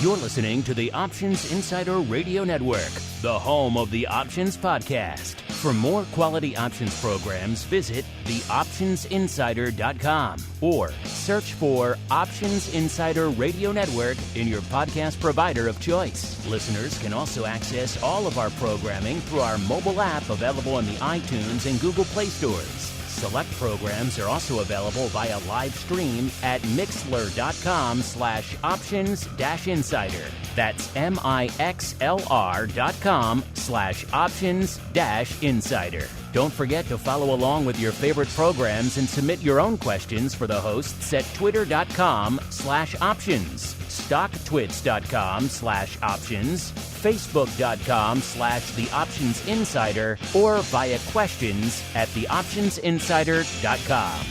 You're listening to the Options Insider Radio Network, the home of the Options Podcast. For more quality options programs, visit theoptionsinsider.com or search for Options Insider Radio Network in your podcast provider of choice. Listeners can also access all of our programming through our mobile app available in the iTunes and Google Play stores. Select programs are also available via live stream at mixlr.com/options-insider. That's mixlr.com/options-insider. Don't forget to follow along with your favorite programs and submit your own questions for the hosts at twitter.com/options, stocktwits.com/options, facebook.com/theoptionsinsider, or via questions at theoptionsinsider.com.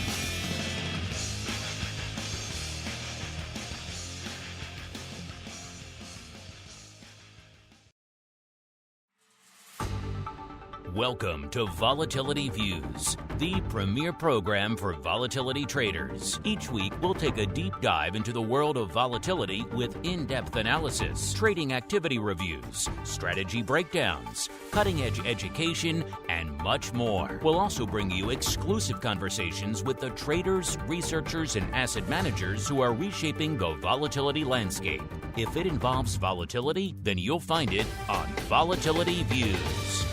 Welcome to Volatility Views, the premier program for volatility traders. Each week, we'll take a deep dive into the world of volatility with in-depth analysis, trading activity reviews, strategy breakdowns, cutting-edge education, and much more. We'll also bring you exclusive conversations with the traders, researchers, and asset managers who are reshaping the volatility landscape. If it involves volatility, then you'll find it on Volatility Views.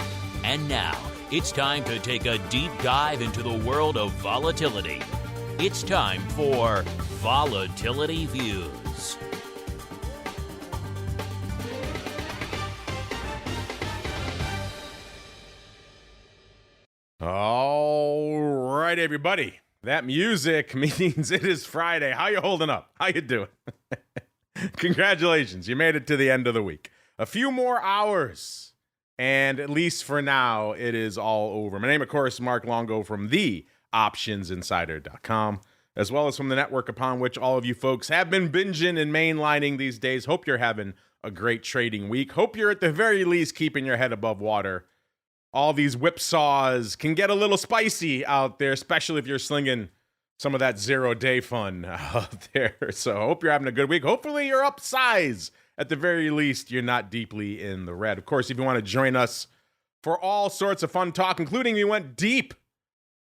And now, it's time to take a deep dive into the world of volatility. It's time for Volatility Views. All right, everybody. That music means it is Friday. How you holding up? How you doing? Congratulations. You made it to the end of the week. A few more hours. And at least for now, it is all over. My name, of course, is Mark Longo from theoptionsinsider.com, as well as from the network upon which all of you folks have been binging and mainlining these days. Hope you're having a great trading week. Hope you're at the very least keeping your head above water. All these whipsaws can get a little spicy out there, especially if you're slinging some of that zero-day fun out there. So hope you're having a good week. Hopefully you're upsize. At the very least, you're not deeply in the red. Of course, if you want to join us for all sorts of fun talk, including we went deep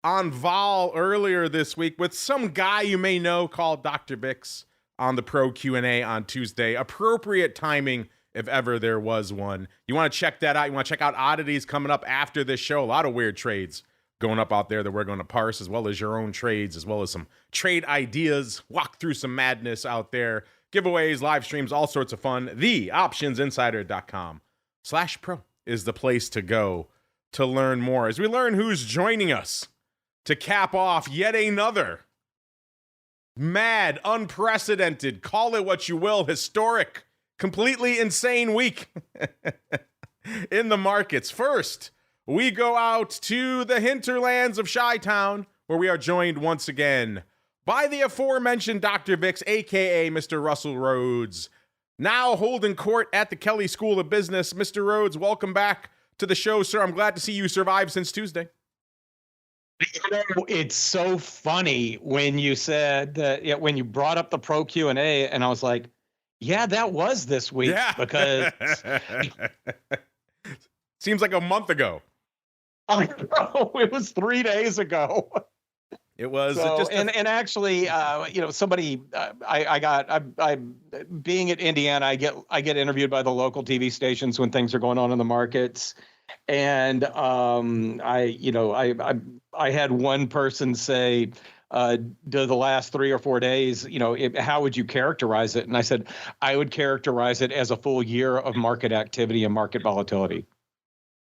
on vol earlier this week with some guy you may know called Dr. Bix on the Pro Q&A on Tuesday. Appropriate timing if ever there was one. You want to check that out. You want to check out oddities coming up after this show. A lot of weird trades going up out there that we're going to parse, as well as your own trades, as well as some trade ideas, walk through some madness out there. Giveaways, live streams, all sorts of fun. TheOptionsInsider.com/pro is the place to go to learn more. As we learn who's joining us to cap off yet another mad, unprecedented, call it what you will, historic, completely insane week in the markets. First, we go out to the hinterlands of Chi-Town, where we are joined once again by the aforementioned Dr. Bix, a.k.a. Mr. Russell Rhoads, now holding court at the Kelley School of Business. Mr. Rhoads, welcome back to the show, sir. I'm glad to see you survived since Tuesday. It's so funny when you said that, when you brought up the Pro Q&A, and I was like, yeah, that was this week. Yeah. Because seems like a month ago. I know, it was 3 days ago. It was and actually, somebody I being at Indiana, I get interviewed by the local TV stations when things are going on in the markets, and I had one person say, do the last 3 or 4 days, how would you characterize it? And I said, I would characterize it as a full year of market activity and market volatility.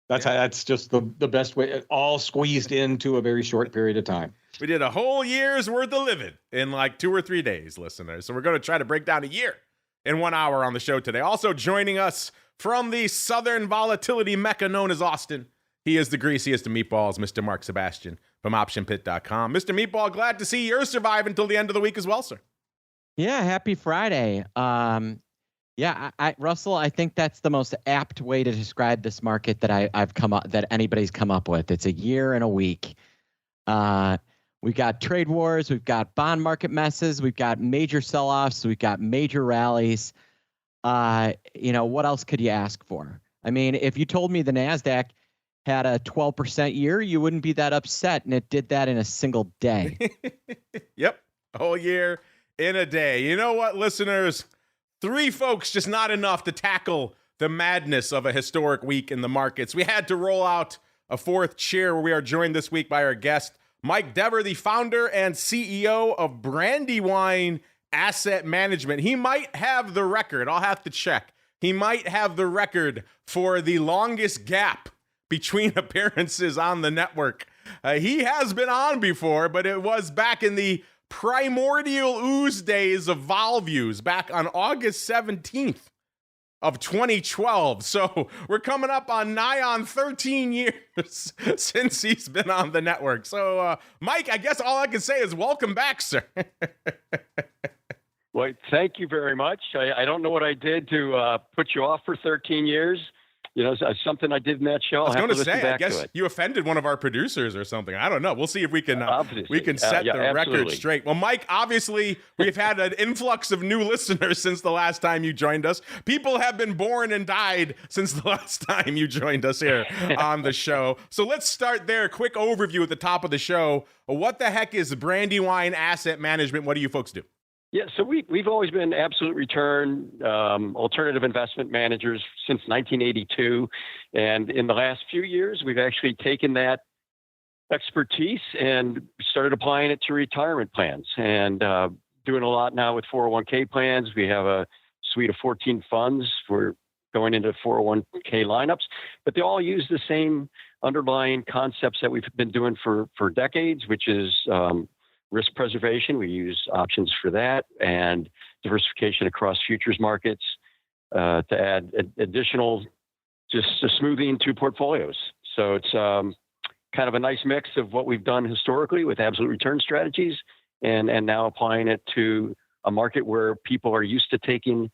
That's just the best way, all squeezed into a very short period of time. We did a whole year's worth of living in like 2 or 3 days, listeners. So we're going to try to break down a year in 1 hour on the show today. Also joining us from the Southern volatility mecca known as Austin, he is the greasiest of meatballs, Mr. Mark Sebastian from OptionPit.com. Mr. Meatball, glad to see you're surviving until the end of the week as well, sir. Yeah, happy Friday. Russell, I think that's the most apt way to describe this market that that anybody's come up with. It's a year and a week. We've got trade wars, we've got bond market messes, we've got major sell-offs, we've got major rallies. What else could you ask for? I mean, if you told me the NASDAQ had a 12% year, you wouldn't be that upset, and it did that in a single day. Yep, a whole year in a day. You know what, listeners? 3 folks, just not enough to tackle the madness of a historic week in the markets. We had to roll out a 4th chair where we are joined this week by our guest, Mike Dever, the founder and CEO of Brandywine Asset Management. He might have the record. I'll have to check. He might have the record for the longest gap between appearances on the network. He has been on before, but it was back in the primordial ooze days of Vol Views back on August 17th of 2012. So we're coming up on nigh on 13 years since he's been on the network. So, Mike, I guess all I can say is welcome back, sir. Well, thank you very much. I don't know what I did to put you off for 13 years. Something I did in that show. I was going to say, I guess you offended one of our producers or something. I don't know. We'll see if we can set the record straight. Well, Mike, obviously, we've had an influx of new listeners since the last time you joined us. People have been born and died since the last time you joined us here on the show. So let's start there. Quick overview at the top of the show. What the heck is Brandywine Asset Management? What do you folks do? Yeah, so we've always been absolute return alternative investment managers since 1982. And in the last few years, we've actually taken that expertise and started applying it to retirement plans and doing a lot now with 401k plans. We have a suite of 14 funds for going into 401k lineups, but they all use the same underlying concepts that we've been doing for decades, which is risk preservation. We use options for that, and diversification across futures markets to add additional just smoothing to portfolios. So it's kind of a nice mix of what we've done historically with absolute return strategies and now applying it to a market where people are used to taking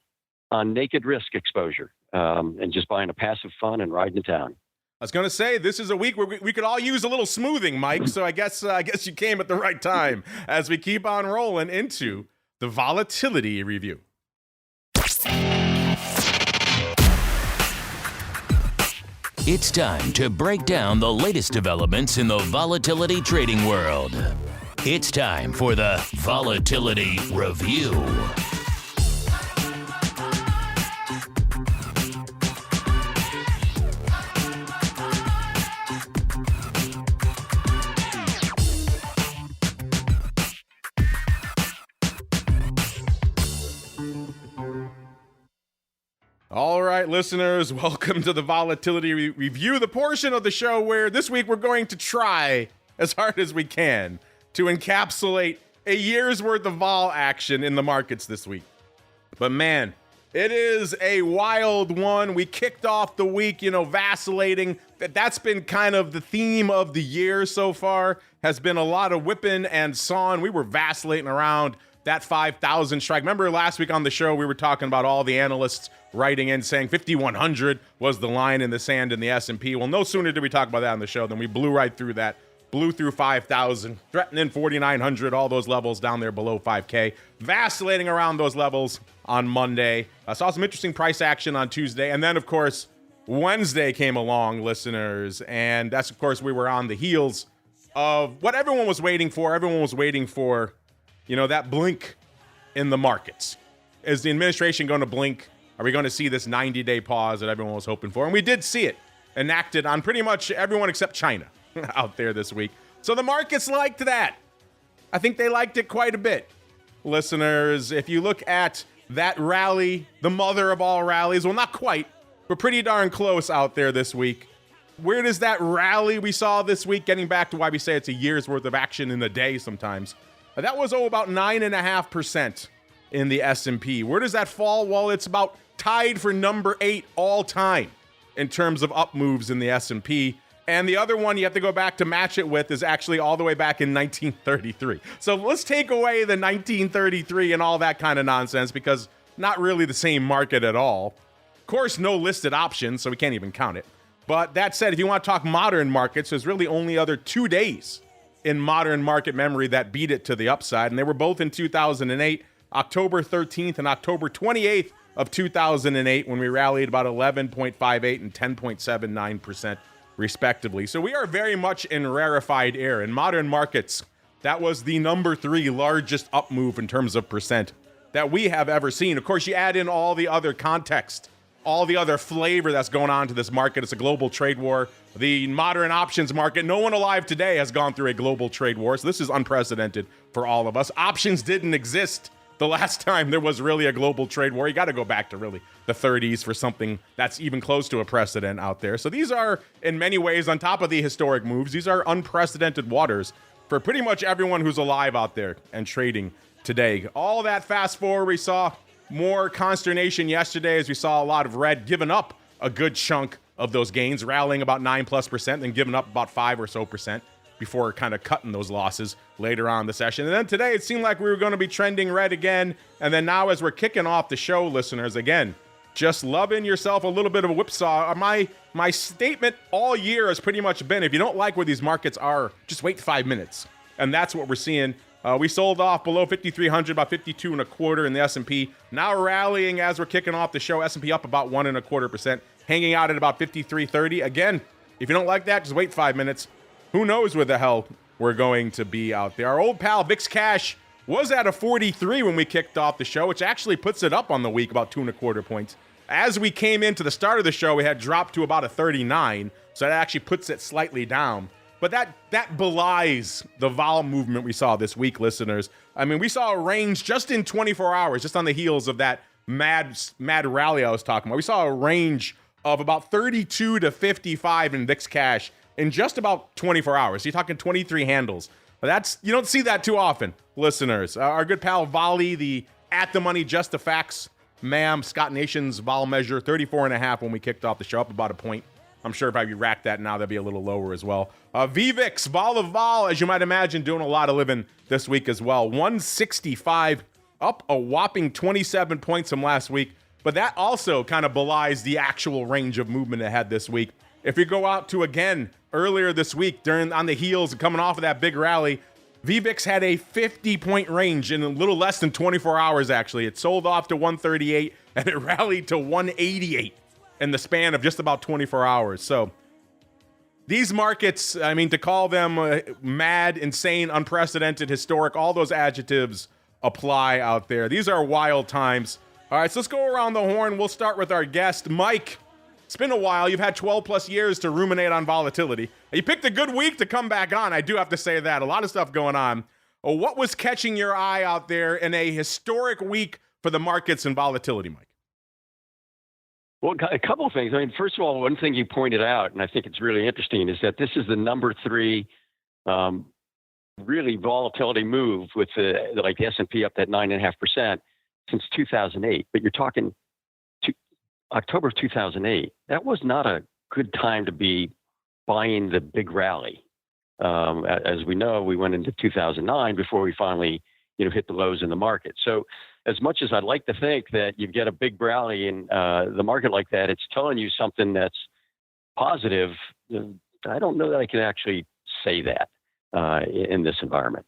on naked risk exposure and just buying a passive fund and riding to town. I was going to say, this is a week where we could all use a little smoothing, Mike. So I guess you came at the right time as we keep on rolling into the Volatility Review. It's time to break down the latest developments in the volatility trading world. It's time for the Volatility Review. All right, listeners, welcome to the Volatility Review, the portion of the show where this week we're going to try as hard as we can to encapsulate a year's worth of vol action in the markets this week. But man, it is a wild one. We kicked off the week, vacillating. That's been kind of the theme of the year so far, has been a lot of whipping and sawing. We were vacillating around that 5,000 strike. Remember last week on the show, we were talking about all the analysts writing in saying 5,100 was the line in the sand in the S&P. Well, no sooner did we talk about that on the show than we blew right through that, blew through 5,000, threatening 4,900, all those levels down there below 5K, vacillating around those levels on Monday. I saw some interesting price action on Tuesday. And then, of course, Wednesday came along, listeners. And that's, of course, we were on the heels of what everyone was waiting for. Everyone was waiting for, that blink in the markets. Is the administration going to blink? Are we going to see this 90-day pause that everyone was hoping for? And we did see it enacted on pretty much everyone except China out there this week. So the markets liked that. I think they liked it quite a bit. Listeners, if you look at that rally, the mother of all rallies, well, not quite, but pretty darn close out there this week. Where does that rally we saw this week, getting back to why we say it's a year's worth of action in a day sometimes, that was about 9.5% in the S&P. Where does that fall? Well, it's about tied for number 8 all time in terms of up moves in the S&P. And the other one you have to go back to match it with is actually all the way back in 1933. So let's take away the 1933 and all that kind of nonsense, because not really the same market at all. Of course, no listed options, so we can't even count it. But that said, if you want to talk modern markets, there's really only other 2 days in modern market memory that beat it to the upside. And they were both in 2008, October 13th and October 28th of 2008 when we rallied about 11.58 and 10.79% respectively. So we are very much in rarefied air. In modern markets, that was the number 3 largest up move in terms of percent that we have ever seen. Of course, you add in all the other context, all the other flavor that's going on to this market. It's a global trade war. The modern options market, no one alive today has gone through a global trade war. So this is unprecedented for all of us. Options didn't exist the last time there was really a global trade war. You got to go back to really the 30s for something that's even close to a precedent out there. So these are, in many ways, on top of the historic moves, these are unprecedented waters for pretty much everyone who's alive out there and trading today. All that fast forward, we saw more consternation yesterday as we saw a lot of red giving up a good chunk of those gains, rallying about 9+%, then giving up about 5 or so percent before kind of cutting those losses later on in the session. And then today it seemed like we were going to be trending red again. And then now as we're kicking off the show, listeners, again, just loving yourself a little bit of a whipsaw. My statement all year has pretty much been, if you don't like where these markets are, just wait 5 minutes. And that's what we're seeing. We sold off below 5,300, about 52 and a quarter in the S&P. Now rallying as we're kicking off the show. S&P up about 1.25%, hanging out at about 53.30. Again, if you don't like that, just wait 5 minutes. Who knows where the hell we're going to be out there. Our old pal VIX Cash was at a 43 when we kicked off the show, which actually puts it up on the week about 2.25 points. As we came into the start of the show, we had dropped to about a 39, so that actually puts it slightly down. But that belies the vol movement we saw this week, listeners. I mean, we saw a range just in 24 hours, just on the heels of that mad rally I was talking about. We saw a range of about 32 to 55 in VIX Cash in just about 24 hours. So you're talking 23 handles. But you don't see that too often, listeners. Our good pal Volley, the at the money, just the facts, ma'am, Scott Nation's vol measure, 34.5 when we kicked off the show, up about a point. I'm sure if I racked that now, that'd be a little lower as well. VVIX, vol of vol, as you might imagine, doing a lot of living this week as well. 165, up a whopping 27 points from last week. But that also kind of belies the actual range of movement it had this week. If you go out to, again, earlier this week, on the heels and coming off of that big rally, VVIX had a 50-point range in a little less than 24 hours, actually. It sold off to 138, and it rallied to 188 in the span of just about 24 hours. So these markets, I mean, to call them mad, insane, unprecedented, historic, all those adjectives apply out there. These are wild times. All right, so let's go around the horn. We'll start with our guest, Mike. It's been a while. You've had 12 plus years to ruminate on volatility. You picked a good week to come back on. I do have to say that. A lot of stuff going on. What was catching your eye out there in a historic week for the markets and volatility, Mike? Well, a couple of things. I mean, first of all, one thing you pointed out, and I think it's really interesting, is that this is the number 3 really volatility move with the S&P up that 9.5% since 2008. But you're talking October of 2008. That was not a good time to be buying the big rally. As we know, we went into 2009 before we finally, hit the lows in the market. So as much as I'd like to think that you get a big rally in the market like that, it's telling you something that's positive. I don't know that I can actually say that in this environment.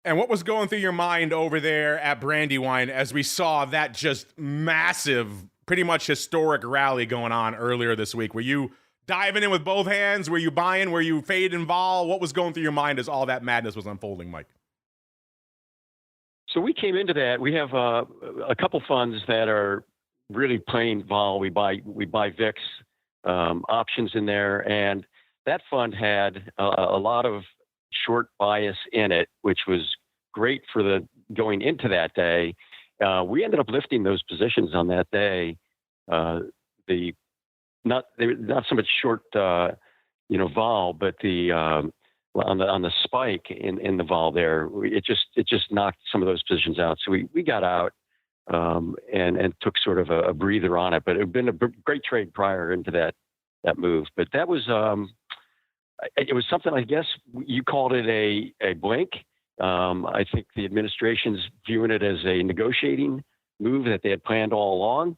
And what was going through your mind over there at Brandywine as we saw that just massive, pretty much historic rally going on earlier this week? Were you diving in with both hands? Were you buying? Were you fade and vol? What was going through your mind as all that madness was unfolding, Mike? So we came into that. We have a couple funds that are really plain vol. We buy VIX options in there, and that fund had a lot of short bias in it, which was great for the going into that day. We ended up lifting those positions on that day. Not so much short, vol, but the on the spike in the vol there, it just knocked some of those positions out. So we got out and took sort of a breather on it. But it had been a great trade prior into that move. But that was it was something, I guess you called it a blink. I think the administration's viewing it as a negotiating move that they had planned all along.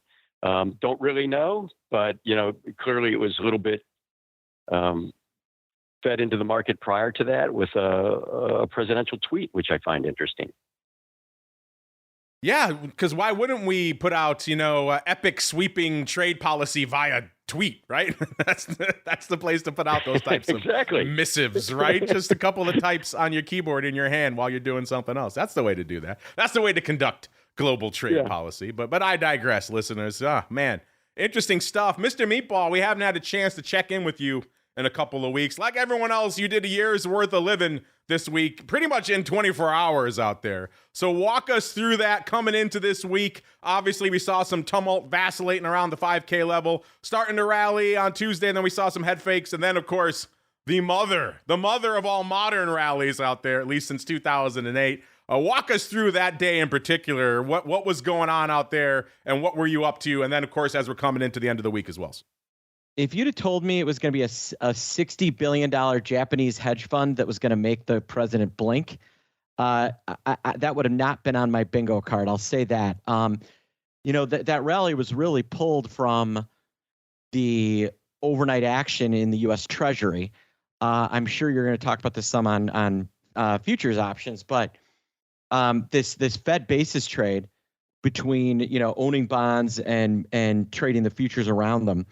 Don't really know, but clearly it was a little bit fed into the market prior to that with a presidential tweet, which I find interesting. Yeah, because why wouldn't we put out, epic sweeping trade policy via tweet, right? that's the place to put out those types of missives, right? Just a couple of types on your keyboard in your hand while you're doing something else. That's the way to do that. That's the way to conduct global trade policy. But I digress, listeners. Man, interesting stuff. Mr. Meatball, we haven't had a chance to check in with you in a couple of weeks. Like everyone else, you did a year's worth of living this week, pretty much in 24 hours out there. So walk us through that coming into this week. Obviously, we saw some tumult vacillating around the 5K level, starting to rally on Tuesday, and then we saw some head fakes. And then, of course, the mother of all modern rallies out there, at least since 2008. Walk us through that day in particular. What was going on out there, and what were you up to? And then, of course, as we're coming into the end of the week as well. If you'd have told me it was going to be a $60 billion Japanese hedge fund that was going to make the president blink, that would have not been on my bingo card. I'll say that. That rally was really pulled from the overnight action in the U.S. Treasury. I'm sure you're going to talk about this some on futures options, but this Fed basis trade between owning bonds and trading the futures around them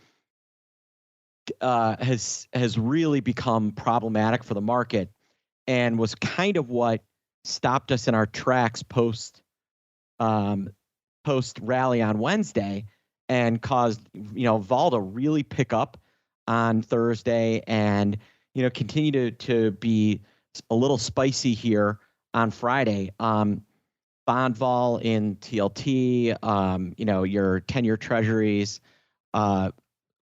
has really become problematic for the market, and was kind of what stopped us in our tracks post rally on Wednesday, and caused vol to really pick up on Thursday, and continue to be a little spicy here on Friday. Bond vol in TLT, your 10-year treasuries,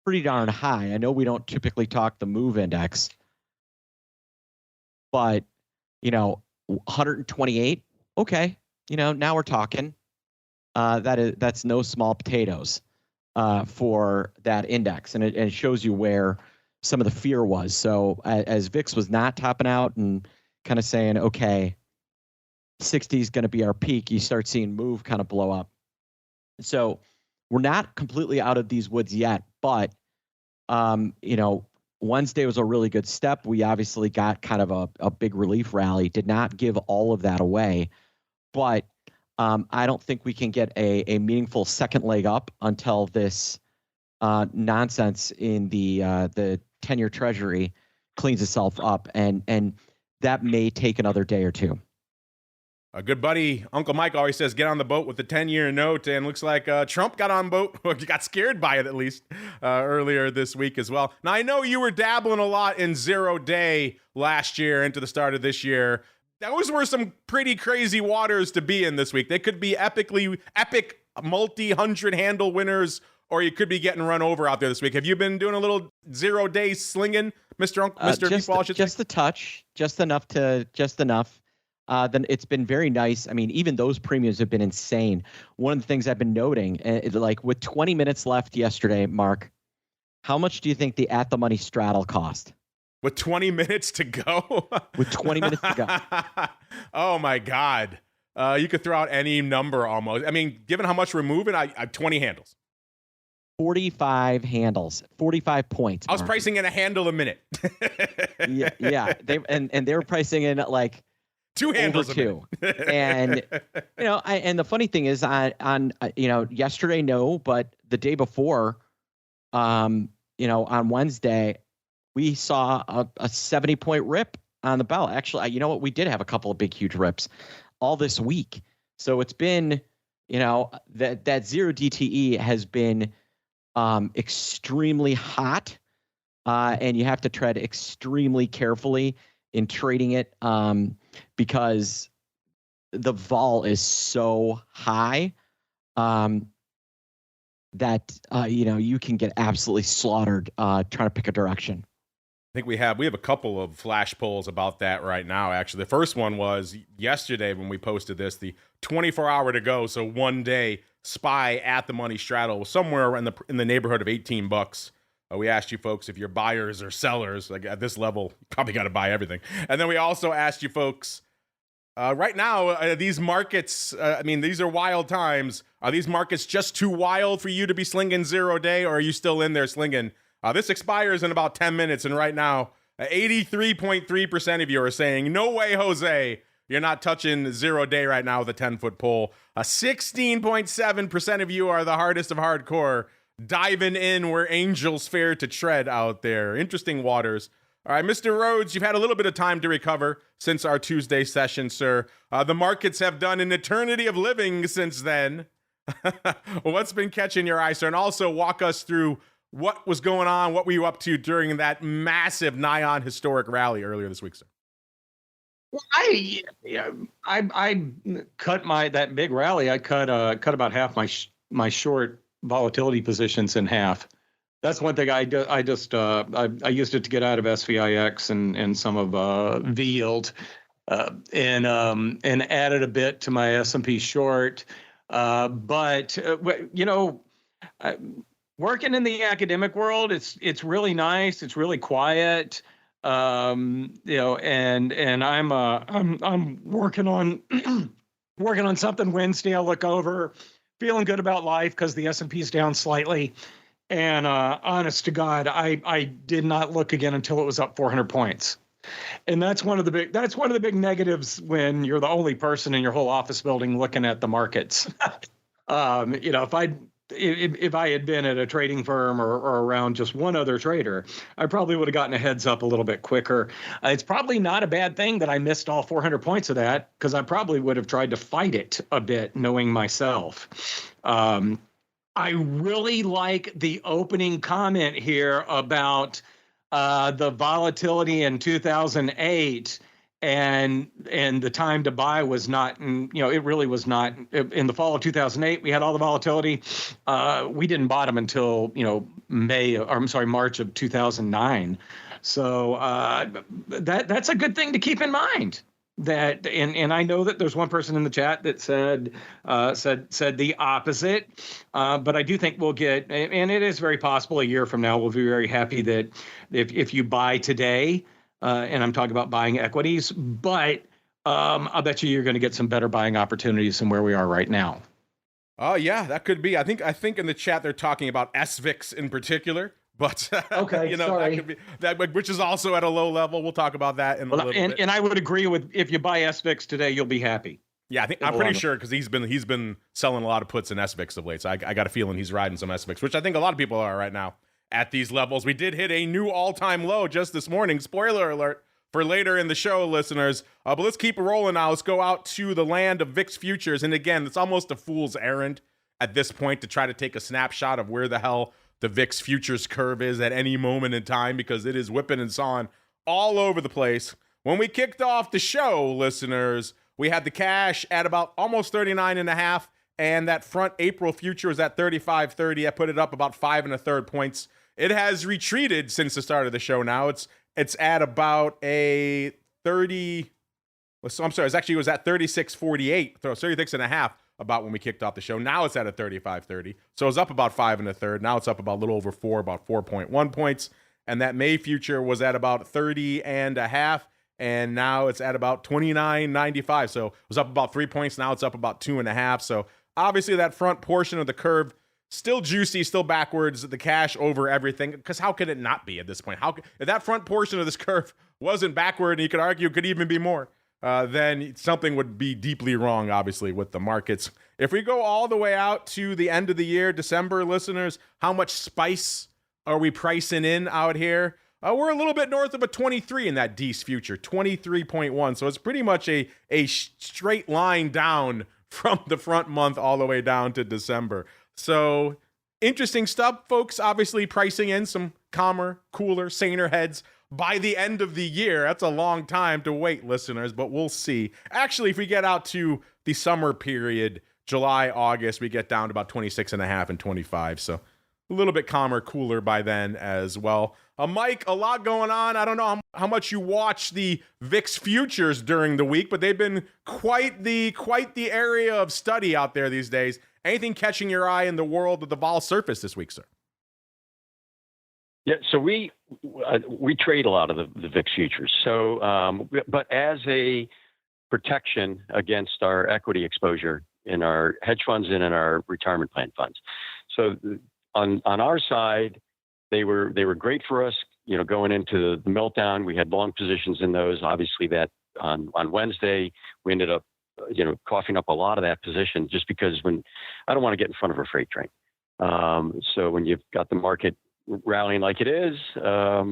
pretty darn high. I know we don't typically talk the MOVE index, but 128. Okay, now we're talking. That's no small potatoes for that index, and it shows you where some of the fear was. So as VIX was not topping out and kind of saying, okay, 60 is going to be our peak, you start seeing MOVE kind of blow up. So we're not completely out of these woods yet, but Wednesday was a really good step. We obviously got kind of a big relief rally, did not give all of that away, but I don't think we can get a meaningful second leg up until this nonsense in the 10-year treasury cleans itself up, and that may take another day or two. A good buddy, Uncle Mike, always says, get on the boat with the 10-year note, and looks like Trump got on boat, or got scared by it at least, earlier this week as well. Now, I know you were dabbling a lot in 0-day last year into the start of this year. Those were some pretty crazy waters to be in this week. They could be epic multi-hundred handle winners, or you could be getting run over out there this week. Have you been doing a little 0-day slinging, Mr. Meatball? Just a touch, just enough. Then it's been very nice. I mean, even those premiums have been insane. One of the things I've been noting, like with 20 minutes left yesterday, Mark, how much do you think the at the money straddle cost? With 20 minutes to go? With 20 minutes to go. Oh, my God. You could throw out any number almost. I mean, given how much we're moving, I 20 handles. 45 handles, 45 points. I was pricing in a handle a minute. yeah. They were pricing in like 2 handles over 2. And and the funny thing is on yesterday, no, but the day before, on Wednesday, we saw a 70-point rip on the bell. Actually, you know what? We did have a couple of big, huge rips all this week. So it's been, that 0 DTE has been extremely hot, and you have to tread extremely carefully in trading it, because the vol is so high that you can get absolutely slaughtered trying to pick a direction. I think we have a couple of flash polls about that right now. Actually, the first one was yesterday when we posted this. The 24-hour to go, so 1 day SPY at the money straddle was somewhere in the neighborhood of $18. We asked you folks if you're buyers or sellers. Like at this level, you probably got to buy everything. And then we also asked you folks, right now, these markets, these are wild times. Are these markets just too wild for you to be slinging 0-day, or are you still in there slinging? This expires in about 10 minutes, and right now, 83.3% of you are saying, no way, Jose, You're not touching 0 day right now with a 10-foot pole. 16.7% of you are the hardest of hardcore, diving in where angels fare to tread out there. Interesting waters. All right, Mr. Rhoads, you've had a little bit of time to recover since our Tuesday session, sir. The markets have done an eternity of living since then. What's been catching your eye, sir? And also walk us through what was going on, what were you up to during that massive nigh-on historic rally earlier this week, sir? Well, I cut that big rally. I cut about half my short volatility positions in half. That's one thing I used it to get out of SVIX and some of V yield, and added a bit to my S&P short. But working in the academic world, it's really nice. It's really quiet. And I'm working on working on something Wednesday. I'll look over, feeling good about life because the S&P is down slightly. And honest to God, I did not look again until it was up 400 points. And that's one of the big negatives when you're the only person in your whole office building looking at the markets. If I had been at a trading firm or around just one other trader, I probably would have gotten a heads up a little bit quicker. It's probably not a bad thing that I missed all 400 points of that, because I probably would have tried to fight it a bit, knowing myself. I really like the opening comment here about the volatility in 2008. And the time to buy was not, it really was not. In the fall of 2008, we had all the volatility. We didn't bottom until, March of 2009. So that's a good thing to keep in mind. That and I know that there's one person in the chat that said the opposite, but I do think we'll get, and it is very possible a year from now we'll be very happy that if you buy today. And I'm talking about buying equities, but I'll bet you're going to get some better buying opportunities than where we are right now. Oh yeah, that could be. I think in the chat they're talking about SVIX in particular, but okay, that sorry. could be that, which is also at a low level. We'll talk about that in a little bit. And I would agree with, if you buy SVIX today, you'll be happy. Yeah, I'm pretty sure, because he's been selling a lot of puts in SVIX of late. So I got a feeling he's riding some SVIX, which I think a lot of people are right now. At these levels, we did hit a new all-time low just this morning. Spoiler alert for later in the show, listeners. But let's keep it rolling now. Let's go out to the land of VIX futures. And again, it's almost a fool's errand at this point to try to take a snapshot of where the hell the VIX futures curve is at any moment in time, because it is whipping and sawing all over the place. When we kicked off the show, listeners, we had the cash at about almost 39.5, and that front April future was at 35.30. I put it up about 5 1/3 points. It has retreated since the start of the show now. It's at about a 30. I'm sorry, it was at 36.48, 36.5 about when we kicked off the show. Now it's at a 35.30. So it's up about 5 1/3. Now it's up about a little over 4, about 4.1 points. And that May future was at about 30.5. And now it's at about 29.95. So it was up about 3 points. Now it's up about 2.5. So obviously that front portion of the curve, still juicy, still backwards, the cash over everything, because how could it not be at this point? If that front portion of this curve wasn't backward, and you could argue it could even be more, then something would be deeply wrong, obviously, with the markets. If we go all the way out to the end of the year, December, listeners, how much spice are we pricing in out here? We're a little bit north of a 23 in that DEES future, 23.1. So it's pretty much a straight line down from the front month all the way down to December. So interesting stuff, folks. Obviously pricing in some calmer, cooler, saner heads by the end of the year. That's a long time to wait, listeners, but we'll see. Actually, if we get out to the summer period, July, August, we get down to about 26.5 and 25. So a little bit calmer, cooler by then as well. Mike, a lot going on. I don't know how much you watch the VIX futures during the week, but they've been quite the area of study out there these days. Anything catching your eye in the world of the vol surface this week, sir? Yeah, so we trade a lot of the VIX futures. So, but as a protection against our equity exposure in our hedge funds and in our retirement plan funds. So on our side, they were great for us. Going into the meltdown, we had long positions in those. Obviously, that on Wednesday. We ended up, coughing up a lot of that position just because I don't want to get in front of a freight train. So when you've got the market rallying like it is, I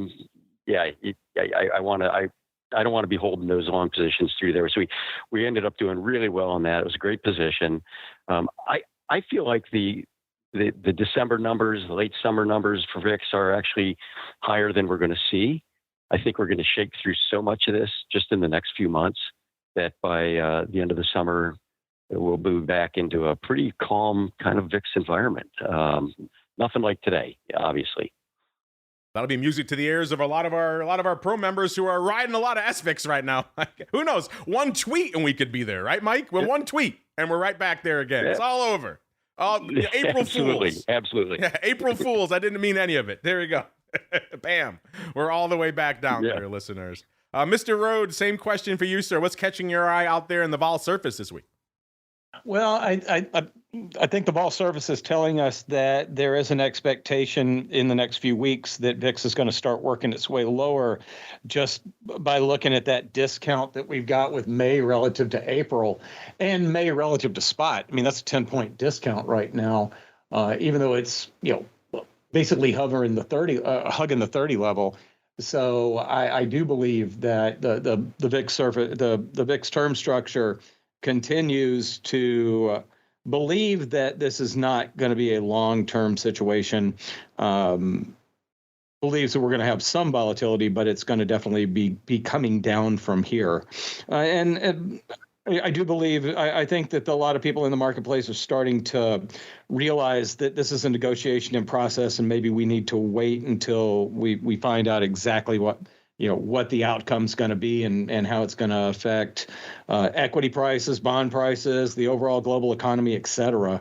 don't want to be holding those long positions through there. So we ended up doing really well on that. It was a great position. I feel like the December numbers, the late summer numbers for VIX are actually higher than we're going to see. I think we're going to shake through so much of this just in the next few months that by the end of the summer, we'll move back into a pretty calm kind of VIX environment. Nothing like today, obviously. That'll be music to the ears of a lot of our pro members who are riding a lot of SVIX right now. Who knows? One tweet and we could be there, right, Mike? Well, one tweet and we're right back there again. Yeah. It's all over. April Fools. Absolutely. Yeah, April Fools. I didn't mean any of it. There we go. Bam. We're all the way back down there, listeners. Mr. Rhoads, same question for you, sir. What's catching your eye out there in the vol surface this week? Well, I think the vol surface is telling us that there is an expectation in the next few weeks that VIX is going to start working its way lower just by looking at that discount that we've got with May relative to April and May relative to spot. I mean, that's a 10-point discount right now, even though it's, basically hugging the 30 level. So I do believe that the VIX surface, the VIX term structure continues to believe that this is not going to be a long-term situation. Believes that we're going to have some volatility, but it's going to definitely be coming down from here. And I do believe, I think that a lot of people in the marketplace are starting to realize that this is a negotiation in process, and maybe we need to wait until we find out exactly what the outcome's going to be and how it's going to affect equity prices, bond prices, the overall global economy, et cetera,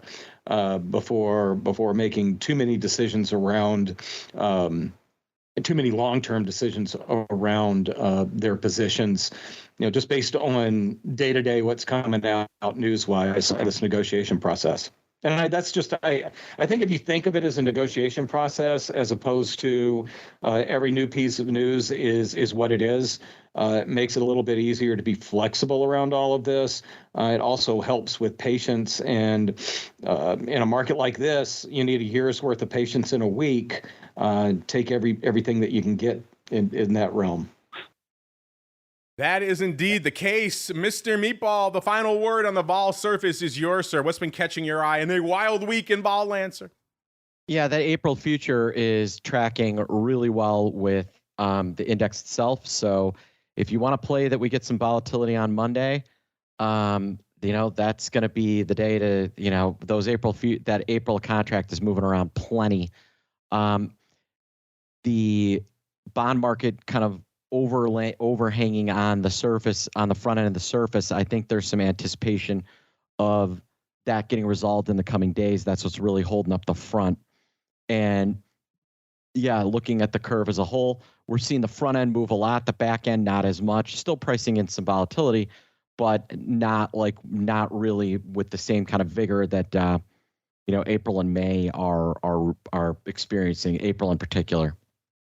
before making too many decisions around too many long-term decisions around their positions, just based on day-to-day what's coming out news-wise in this negotiation process. And I think if you think of it as a negotiation process as opposed to every new piece of news is what it is, it makes it a little bit easier to be flexible around all of this. It also helps with patience. And in a market like this, you need a year's worth of patience in a week. Take everything that you can get in that realm. That is indeed the case. Mr. Meatball, the final word on the vol surface is yours, sir. What's been catching your eye in a wild week in vol land, sir? Yeah, that April future is tracking really well with the index itself. So if you want to play that we get some volatility on Monday, that's going to be the day to, those that April contract is moving around plenty. The bond market kind of overhanging on the surface, on the front end of the surface. I think there's some anticipation of that getting resolved in the coming days. That's what's really holding up the front. And yeah, looking at the curve as a whole, we're seeing the front end move a lot, the back end not as much, still pricing in some volatility, but not really with the same kind of vigor that April and May are experiencing, April in particular.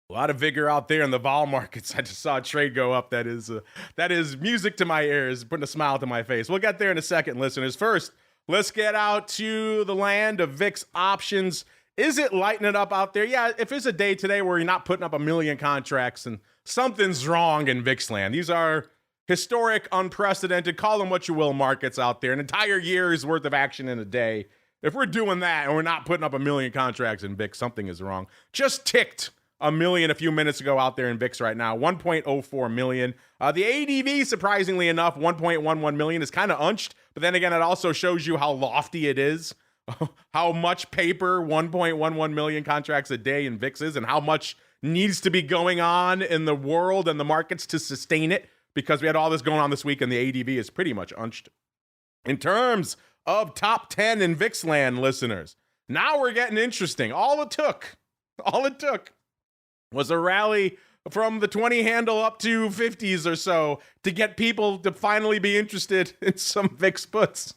A lot of vigor out there in the vol markets. I just saw a trade go up. That is music to my ears, putting a smile to my face. We'll get there in a second, listeners. First, let's get out to the land of VIX options. Is it lighting it up out there? Yeah, if it's a day today where you're not putting up 1 million contracts, and something's wrong in VIX land. These are historic, unprecedented, call them what you will, markets out there. An entire year's worth of action in a day. If we're doing that and we're not putting up 1 million contracts in VIX, something is wrong. Just ticked 1 million a few minutes ago out there in VIX right now, 1.04 million. The ADV, surprisingly enough, 1.11 million is kind of unched, but then again, it also shows you how lofty it is, how much paper 1.11 million contracts a day in VIX is, and how much needs to be going on in the world and the markets to sustain it, because we had all this going on this week and the ADV is pretty much unched. In terms of top 10 in VIX land, listeners, now we're getting interesting. All it took was a rally from the 20 handle up to 50s or so to get people to finally be interested in some VIX puts.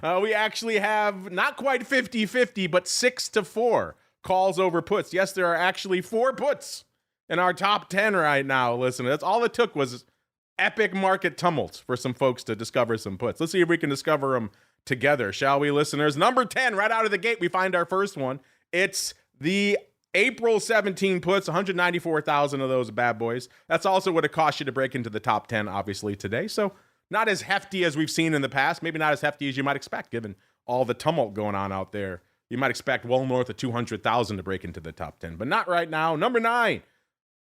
We actually have not quite 50-50, but 6-4 calls over puts. Yes, there are actually 4 puts in our top 10 right now. Listen, that's all it took was epic market tumult for some folks to discover some puts. Let's see if we can discover them together, shall we, listeners? Number 10, right out of the gate, we find our first one. It's the April 17 puts, 194,000 of those bad boys. That's also what it cost you to break into the top 10, obviously, today. So not as hefty as we've seen in the past. Maybe not as hefty as you might expect, given all the tumult going on out there. You might expect well north of 200,000 to break into the top 10, but not right now. Number 9,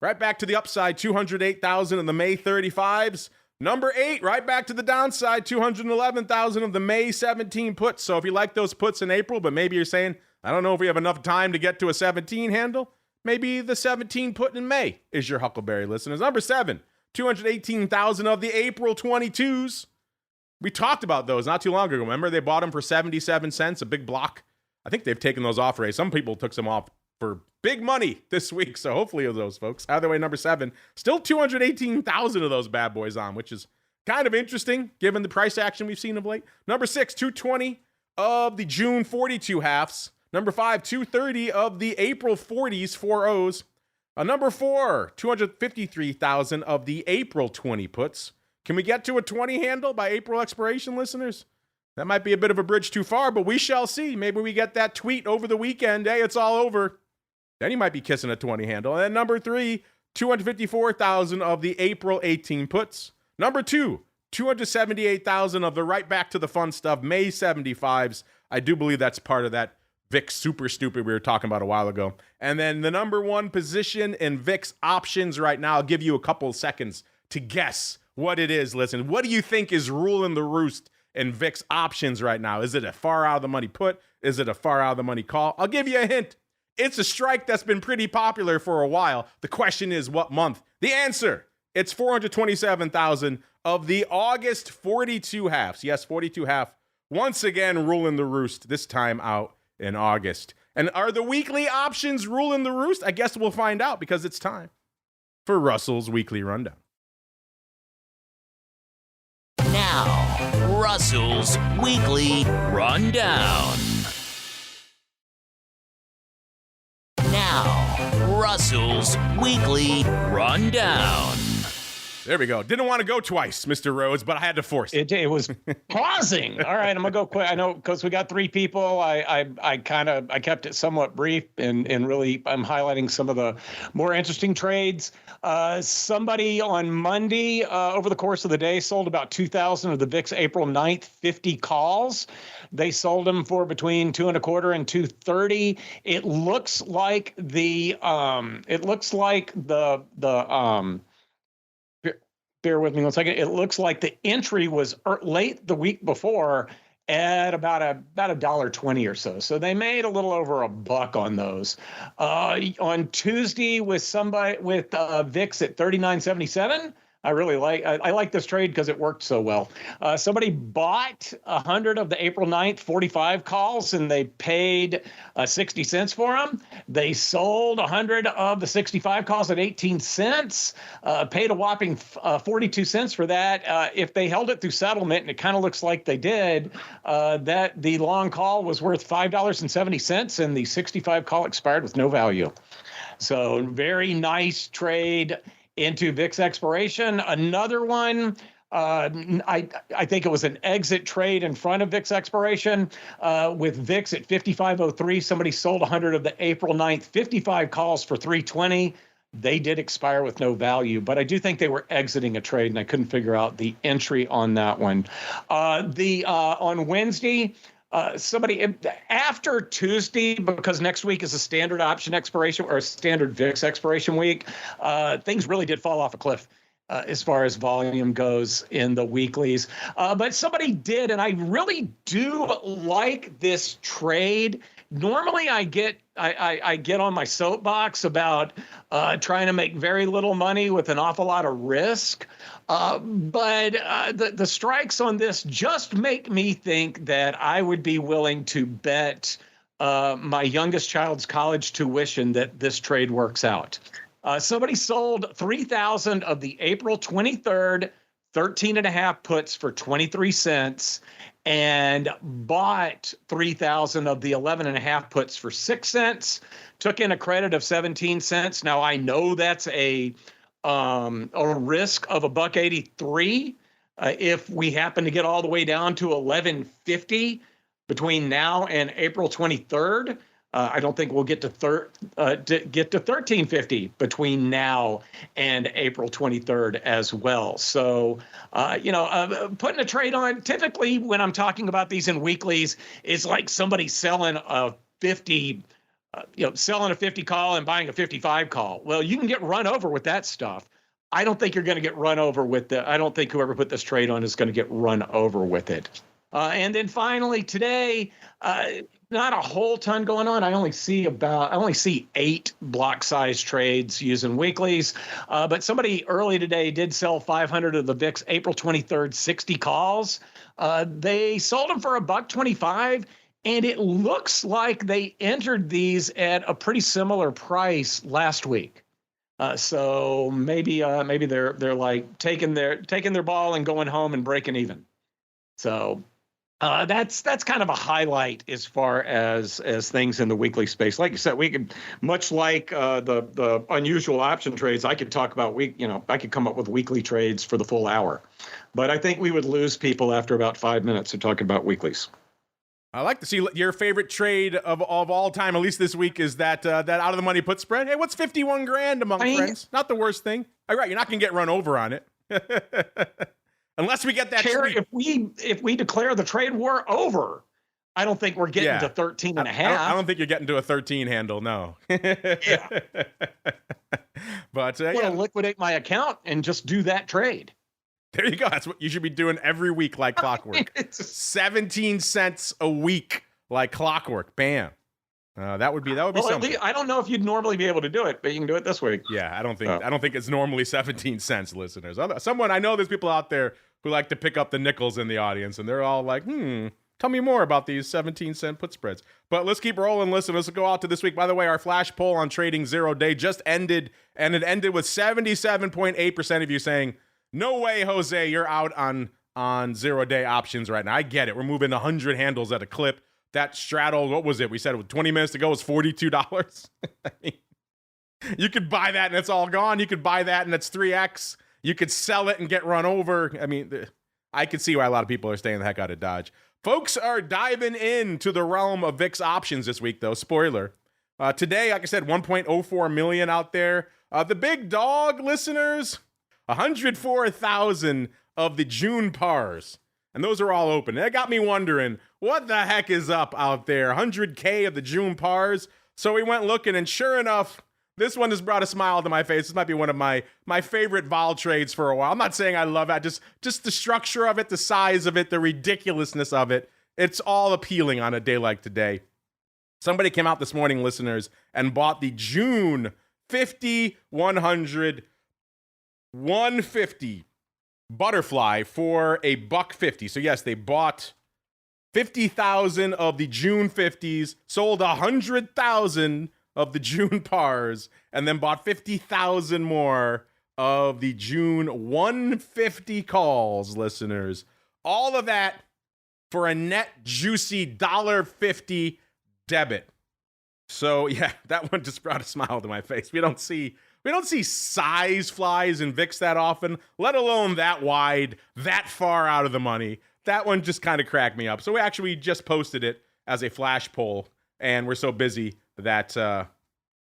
right back to the upside, 208,000 of the May 35s. Number 8, right back to the downside, 211,000 of the May 17 puts. So if you like those puts in April, but maybe you're saying, I don't know if we have enough time to get to a 17 handle, maybe the 17 put in May is your Huckleberry, listeners. Number 7, 218,000 of the April 22s. We talked about those not too long ago. Remember, they bought them for 77 cents, a big block. I think they've taken those off already. Some people took some off for big money this week, so hopefully of those folks. Either way, number 7, still 218,000 of those bad boys on, which is kind of interesting given the price action we've seen of late. Number 6, 220 of the June 42 halves. Number 5, 230 of the April 40s, 4-0s. Number 4, 253,000 of the April 20 puts. Can we get to a 20 handle by April expiration, listeners? That might be a bit of a bridge too far, but we shall see. Maybe we get that tweet over the weekend. Hey, it's all over. Then you might be kissing a 20 handle. And then number 3, 254,000 of the April 18 puts. Number 2, 278,000 of the right back to the fun stuff, May 75s. I do believe that's part of that VIX super stupid we were talking about a while ago. And then the number 1 position in VIX options right now, I'll give you a couple seconds to guess what it is. Listen, what do you think is ruling the roost in VIX options right now? Is it a far out of the money put? Is it a far out of the money call? I'll give you a hint. It's a strike that's been pretty popular for a while. The question is what month? The answer, it's 427,000 of the August 42 halves. Yes, 42 half. Once again, ruling the roost, this time out in August. And are the weekly options ruling the roost? I guess we'll find out because it's time for Russell's Weekly Rundown. Now, Russell's Weekly Rundown. Now, Russell's Weekly Rundown. There we go. Didn't want to go twice, Mr. Rhoads, but I had to force it. It was pausing. All right, I'm gonna go quick. I know because we got 3 people. I kept it somewhat brief and really I'm highlighting some of the more interesting trades. Somebody on Monday over the course of the day sold about 2,000 of the VIX April 9th 50 calls. They sold them for between 2.25 and 230. It looks like the bear with me one second. It looks like the entry was late the week before at about $1.20 or so. So they made a little over $1 on those. On Tuesday with VIX at 39.77. I like this trade because it worked so well. Somebody bought 100 of the April 9th 45 calls and they paid 60 cents for them. They sold 100 of the 65 calls at 18 cents, paid a whopping 42 cents for that. If they held it through settlement, and it kind of looks like they did, that the long call was worth $5.70 and the 65 call expired with no value. So very nice trade into VIX expiration. Another one, I think it was an exit trade in front of VIX expiration with VIX at 55.03. Somebody sold 100 of the April 9th 55 calls for $3.20. They did expire with no value, but I do think they were exiting a trade, and I couldn't figure out the entry on that one. On Wednesday, somebody after Tuesday, because next week is a standard option expiration or a standard VIX expiration week, things really did fall off a cliff as far as volume goes in the weeklies. But somebody did, and I really do like this trade. Normally I get on my soapbox about trying to make very little money with an awful lot of risk. But the strikes on this just make me think that I would be willing to bet my youngest child's college tuition that this trade works out. Somebody sold 3,000 of the April 23rd 13.5 puts for 23 cents and bought 3,000 of the 11.5 puts for 6 cents, took in a credit of 17 cents. Now, I know that's a a risk of $1.83 if we happen to get all the way down to 11.50 between now and April 23rd. I don't think we'll get to 13.50 between now and April 23rd as well. So, putting a trade on, typically when I'm talking about these in weeklies, it's like somebody selling a 50 call and buying a 55 call. Well, you can get run over with that stuff. I don't think you're going to get run over with I don't think whoever put this trade on is going to get run over with it. And then finally today, not a whole ton going on. I only see 8 block size trades using weeklies. But somebody early today did sell 500 of the VIX April 23rd 60 calls. They sold them for $1.25. And it looks like they entered these at a pretty similar price last week. So maybe they're like taking their ball and going home and breaking even. So that's kind of a highlight as far as things in the weekly space. Like you said, we could, much like the unusual option trades, I could talk about I could come up with weekly trades for the full hour, but I think we would lose people after about 5 minutes of talking about weeklies. I like to see your favorite trade of all time, at least this week, is that out of the money put spread. Hey, what's 51 grand among friends? Not the worst thing. All right, you're not going to get run over on it. Unless we get that Terry, if we declare the trade war over, I don't think we're getting to 13 and a half. I don't think you're getting to a 13 handle, no. Yeah. But I want to liquidate my account and just do that trade. There you go. That's what you should be doing every week like clockwork. 17 cents a week like clockwork. Bam. That would be something. I don't know if you'd normally be able to do it, but you can do it this week. Yeah, I don't think it's normally 17 cents, listeners. Someone I know there's people out there who like to pick up the nickels in the audience, and they're all like, tell me more about these 17-cent put spreads. But let's keep rolling, listeners. Let's go out to this week. By the way, our flash poll on trading 0-day just ended, and it ended with 77.8% of you saying, no way, Jose, you're out on 0-day options right now. I get it. We're moving 100 handles at a clip. That straddle, what was it? We said 20 minutes ago was $42. I mean, you could buy that and it's all gone. You could buy that and it's 3x. You could sell it and get run over. I mean, I could see why a lot of people are staying the heck out of Dodge. Folks are diving into the realm of VIX options this week, though. Spoiler. Today, like I said, 1.04 million out there. The big dog, listeners, 104,000 of the June pars. And those are all open. That got me wondering, what the heck is up out there? 100K of the June pars. So we went looking, and sure enough, this one has brought a smile to my face. This might be one of my favorite vol trades for a while. I'm not saying I love it. Just the structure of it, the size of it, the ridiculousness of it. It's all appealing on a day like today. Somebody came out this morning, listeners, and bought the June 50, 100, 150 butterfly for $1.50. So yes, they bought 50,000 of the June 50s, sold 100,000 of the June pars, and then bought 50,000 more of the June 150 calls, listeners. All of that for a net juicy $1.50 debit. So yeah, that one just brought a smile to my face. We don't see size flies in VIX that often, let alone that wide, that far out of the money. That one just kind of cracked me up. So we actually just posted it as a flash poll, and we're so busy that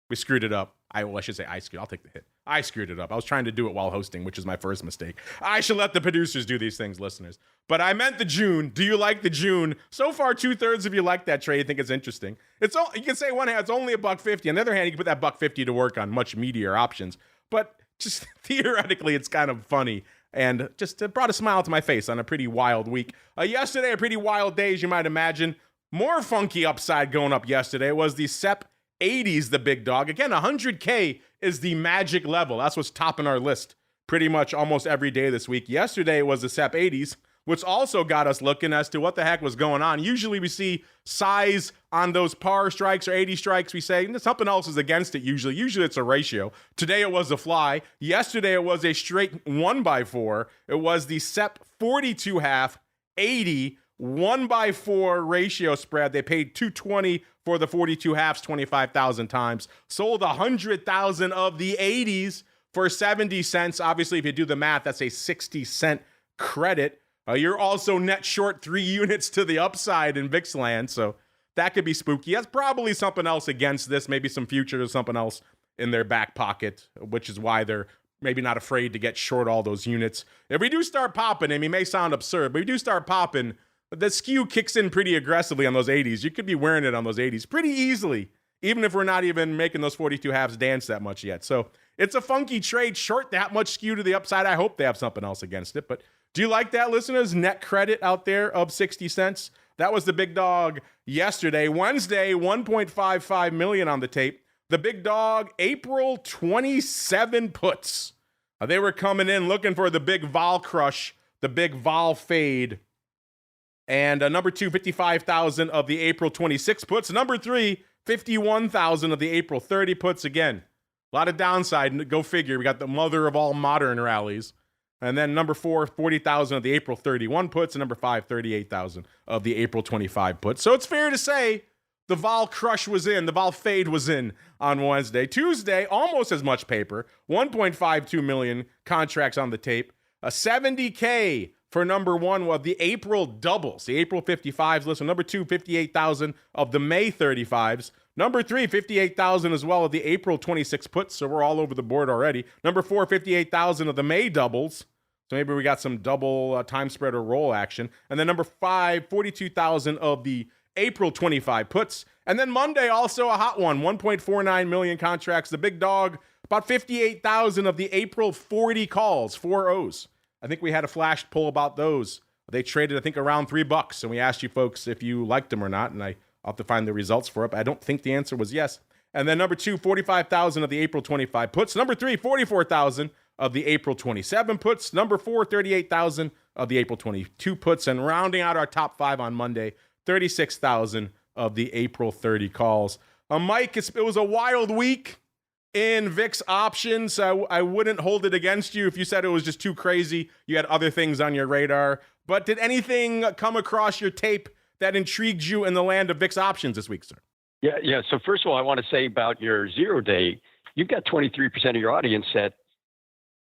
we screwed it up. I should say I screwed. I'll take the hit. I screwed it up. I was trying to do it while hosting, which is my first mistake. I should let the producers do these things, listeners. But I meant the June. Do you like the June? So far, 2/3 of you like that trade. I think it's interesting. You can say one hand, it's only $1.50. On the other hand, you can put that $1.50 to work on much meatier options. But just theoretically, it's kind of funny. And just brought a smile to my face on a pretty wild week. Yesterday, a pretty wild day, as you might imagine. More funky upside going up yesterday was the SEP 80s, the big dog. Again, 100K is the magic level. That's what's topping our list pretty much almost every day this week. Yesterday was the SEP 80s, which also got us looking as to what the heck was going on. Usually we see size on those par strikes or 80 strikes. We say something else is against it usually. Usually it's a ratio. Today it was a fly. Yesterday it was a straight 1x4. It was the SEP 42 half 80 1x4 ratio spread. They paid $220 for the 42 halves 25,000 times. Sold 100,000 of the 80s for 70 cents. Obviously, if you do the math, that's a 60-cent credit. You're also net short 3 units to the upside in VIX land, so that could be spooky. That's probably something else against this, maybe some future or something else in their back pocket, which is why they're maybe not afraid to get short all those units. If we do start popping, I mean, it may sound absurd, but if we do start popping, the skew kicks in pretty aggressively on those 80s. You could be wearing it on those 80s pretty easily, even if we're not even making those 42 halves dance that much yet. So it's a funky trade, short that much skew to the upside. I hope they have something else against it, but do you like that, listeners? Net credit out there of 60 cents. That was the big dog yesterday. Wednesday, 1.55 million on the tape. The big dog, April 27 puts. They were coming in looking for the big vol crush, the big vol fade. And number 2, 55,000 of the April 26 puts. Number 3, 51,000 of the April 30 puts. Again, a lot of downside. Go figure. We got the mother of all modern rallies. And then number 4, 40,000 of the April 31 puts. And number 5, 38,000 of the April 25 puts. So it's fair to say the vol crush was in. The vol fade was in on Wednesday. Tuesday, almost as much paper. 1.52 million contracts on the tape. A 70K for number 1 of the April doubles. The April 55s. Listen, number 2, 58,000 of the May 35s. Number 3, 58,000 as well of the April 26 puts, so we're all over the board already. Number 4, 58,000 of the May doubles, so maybe we got some double time spread or roll action. And then number 5, 42,000 of the April 25 puts. And then Monday, also a hot one, 1.49 million contracts. The big dog, about 58,000 of the April 40 calls, 4 O's. I think we had a flash poll about those. They traded, I think, around $3, and we asked you folks if you liked them or not, and I'll have to find the results for it, but I don't think the answer was yes. And then number 2, 45,000 of the April 25 puts. Number 3, 44,000 of the April 27 puts. Number 4, 38,000 of the April 22 puts. And rounding out our top 5 on Monday, 36,000 of the April 30 calls. Mike, it was a wild week in VIX options. I wouldn't hold it against you if you said it was just too crazy. You had other things on your radar. But did anything come across your tape that intrigued you in the land of VIX options this week, sir? Yeah. So first of all, I want to say about your 0 day, you've got 23% of your audience that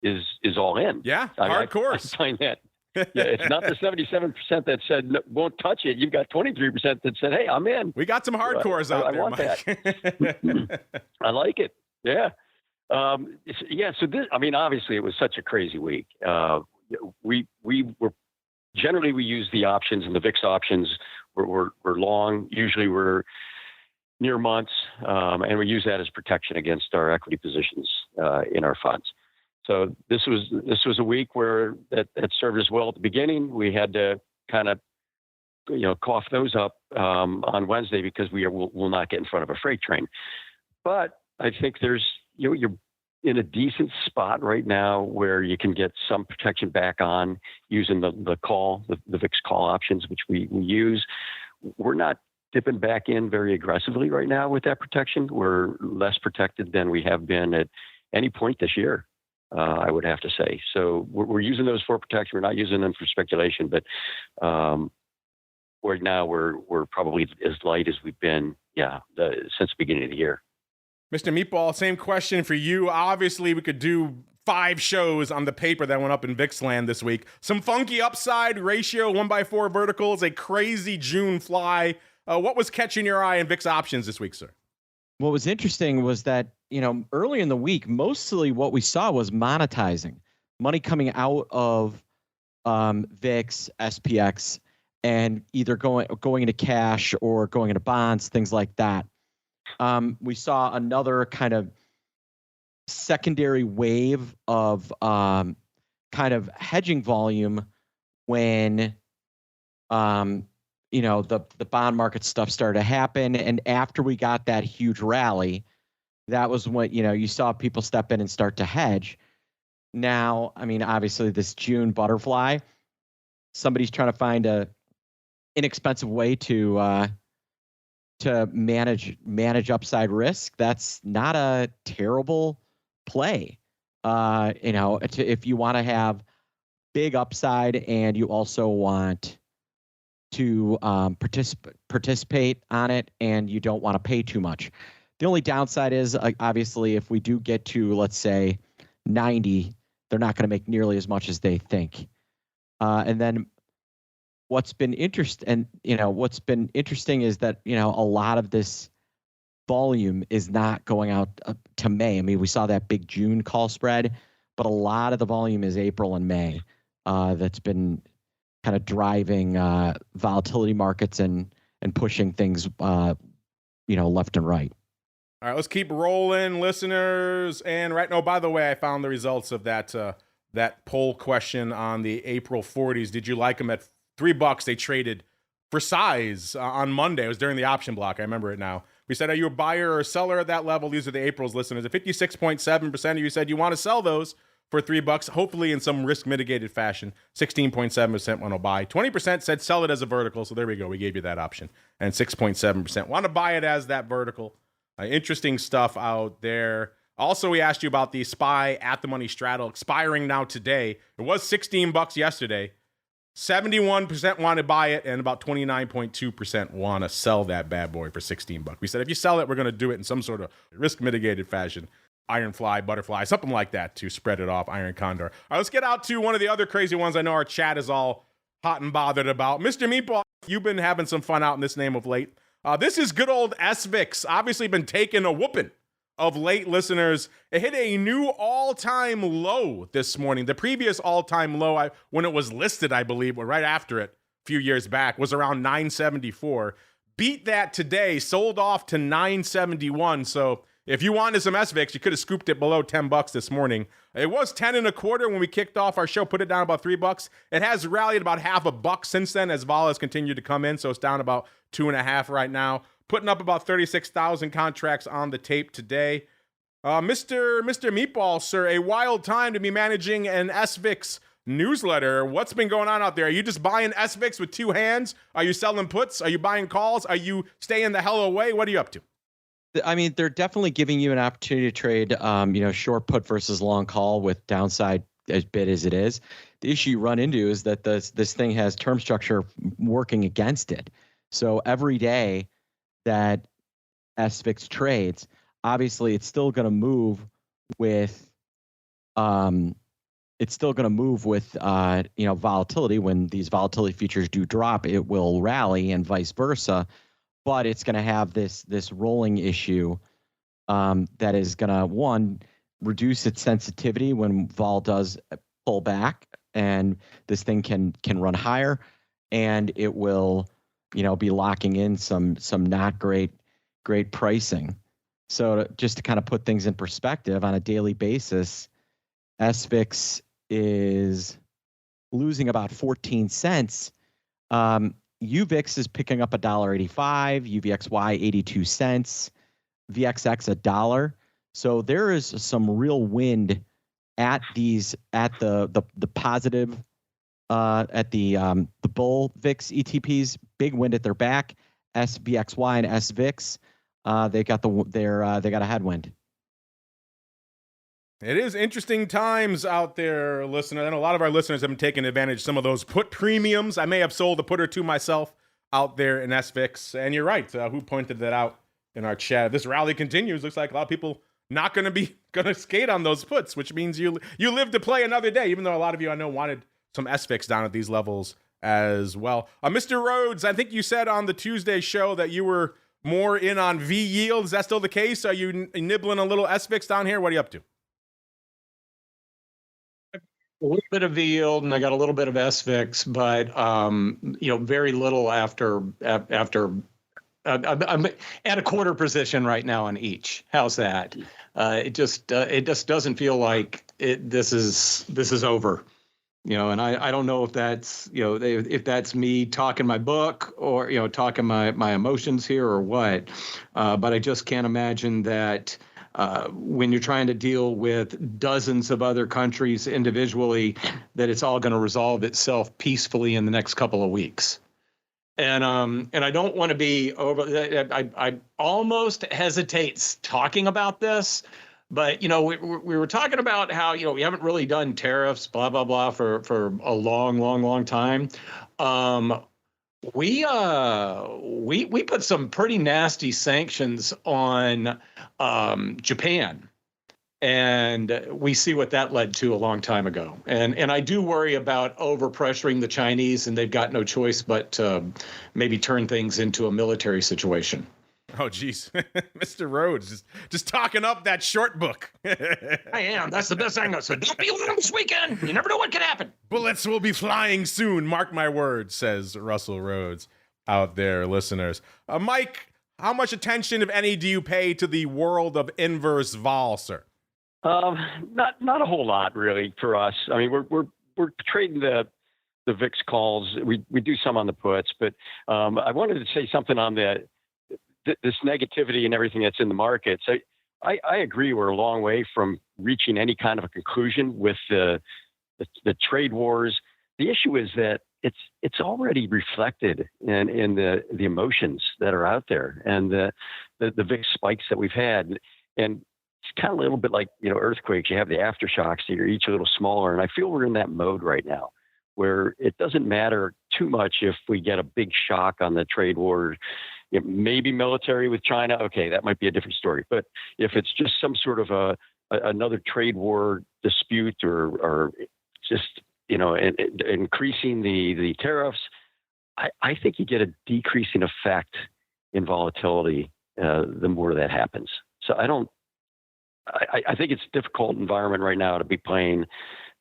is all in. Yeah, hardcore. I find that. Yeah, it's not the 77% that said no, won't touch it. You've got 23% that said, "Hey, I'm in." We got some hardcores out there. I want that. I like it. Yeah. So this, I mean, obviously, it was such a crazy week. We were generally we use the options, and the VIX options we're long. Usually, we're near months, and we use that as protection against our equity positions in our funds. So this was a week where that served us well at the beginning. We had to kind of, cough those up on Wednesday because we'll not get in front of a freight train. But I think there's you're in a decent spot right now where you can get some protection back on using the VIX call options, which we use. We're not dipping back in very aggressively right now with that protection. We're less protected than we have been at any point this year. I would have to say. So we're using those for protection. We're not using them for speculation, but right now we're probably as light as we've been, since the beginning of the year. Mr. Meatball, same question for you. Obviously, we could do 5 shows on the paper that went up in VIX land this week. Some funky upside ratio, 1x4 verticals, a crazy June fly. What was catching your eye in VIX options this week, sir? What was interesting was that, early in the week, mostly what we saw was monetizing, money coming out of VIX, SPX, and either going into cash or going into bonds, things like that. We saw another kind of secondary wave of kind of hedging volume when the bond market stuff started to happen. And after we got that huge rally, that was when, you saw people step in and start to hedge. Now, I mean, obviously this June butterfly, somebody's trying to find a inexpensive way to manage upside risk. That's not a terrible play. If you want to have big upside and you also want to participate on it and you don't want to pay too much. The only downside is obviously if we do get to, let's say, 90, they're not going to make nearly as much as they think. And then what's been interesting is that, a lot of this volume is not going out to May. I mean, we saw that big June call spread, but a lot of the volume is April and May that's been kind of driving volatility markets and pushing things, left and right. All right, let's keep rolling, listeners. And right now, by the way, I found the results of that poll question on the April 40s. Did you like them at $3? They traded for size on Monday. It was during the option block. I remember it now. We said, are you a buyer or a seller at that level? These are the April's listeners. 56.7% of you said you want to sell those for $3, hopefully in some risk mitigated fashion. 16.7% want to buy. 20% said sell it as a vertical. So there we go. We gave you that option. And 6.7% want to buy it as that vertical. Interesting stuff out there. Also, we asked you about the SPY at the money straddle expiring now today. It was $16 yesterday. 71% want to buy it, and about 29.2% want to sell that bad boy for $16. We said if you sell it, we're going to do it in some sort of risk mitigated fashion. Ironfly, butterfly, something like that to spread it off. Iron condor. All right, let's get out to one of the other crazy ones I know our chat is all hot and bothered about. Mr. Meatball, you've been having some fun out in this name of late. This is good old SVIX. Obviously been taking a whooping of late, listeners. It hit a new all-time low this morning. The previous all-time low, when it was listed, I believe, or right after it, a few years back, was around 974. Beat that today, sold off to 971. So if you wanted some SVIX, you could have scooped it below $10 this morning. It was 10 and a quarter when we kicked off our show, put it down about $3. It has rallied about half a buck since then as vol has continued to come in. So it's down about 2.5 right now. Putting up about 36,000 contracts on the tape today. Mr. Meatball, sir, a wild time to be managing an SVIX newsletter. What's been going on out there? Are you just buying SVIX with two hands? Are you selling puts? Are you buying calls? Are you staying the hell away? What are you up to? I mean, they're definitely giving you an opportunity to trade, short put versus long call with downside as big as it is. The issue you run into is that this thing has term structure working against it. So every day that SVIX trades, obviously it's still going to move with, volatility. When these volatility features do drop, it will rally and vice versa. But it's going to have this rolling issue that is going to, one, reduce its sensitivity when vol does pull back, and this thing can run higher, and it will, be locking in some not great pricing. So just to kind of put things in perspective, on a daily basis, SVIX is losing about 14 cents. UVIX is picking up $1.85, UVXY 82 cents, VXX $1. So there is some real wind at the positive the bull VIX ETPs, big wind at their back. SVXY and SVIX, they got a headwind. It is interesting times out there, listener. And a lot of our listeners have been taking advantage of some of those put premiums. I may have sold a put or two myself out there in SVIX. And you're right. Who pointed that out in our chat? This rally continues. Looks like a lot of people not going to skate on those puts, which means you live to play another day, even though a lot of you I know wanted some SVIX down at these levels as well. Mr. Rhoads, I think you said on the Tuesday show that you were more in on V yield. Is that still the case? Are you nibbling a little SVIX down here? What are you up to? A little bit of V yield, and I got a little bit of SVIX, but very little after. I'm at a quarter position right now on each. How's that? It just doesn't feel like this is over. And I don't know if that's if that's me talking my book or talking my emotions here or what, but I just can't imagine that. When you're trying to deal with dozens of other countries individually, that it's all going to resolve itself peacefully in the next couple of weeks. And I don't want to be over. I almost hesitate talking about this, but we were talking about how we haven't really done tariffs, blah blah blah, for a long time. We put some pretty nasty sanctions on Japan, And we see what that led to a long time ago. And I do worry about overpressuring the Chinese, and they've got no choice but to maybe turn things into a military situation. Oh, geez. Mr. Rhoads, just talking up that short book. I am. That's the best thing. So don't be alarmed this weekend. You never know what could happen. Bullets will be flying soon. Mark my words, says Russell Rhoads out there, listeners. Mike, how much attention, if any, do you pay to the world of inverse vol, sir? Not a whole lot, really, for us. I mean, we're trading the VIX calls. We do some on the puts, but I wanted to say something on this negativity and everything that's in the markets. I agree we're a long way from reaching any kind of a conclusion with the trade wars. The issue is that it's already reflected in the emotions that are out there and the VIX spikes that we've had. And it's kind of a little bit like, earthquakes. You have the aftershocks that are each a little smaller. And I feel we're in that mode right now where it doesn't matter too much if we get a big shock on the trade war. It may be military with China. Okay, that might be a different story. But if it's just some sort of another trade war dispute or just, increasing the tariffs, I think you get a decreasing effect in volatility the more that happens. So I think it's a difficult environment right now to be playing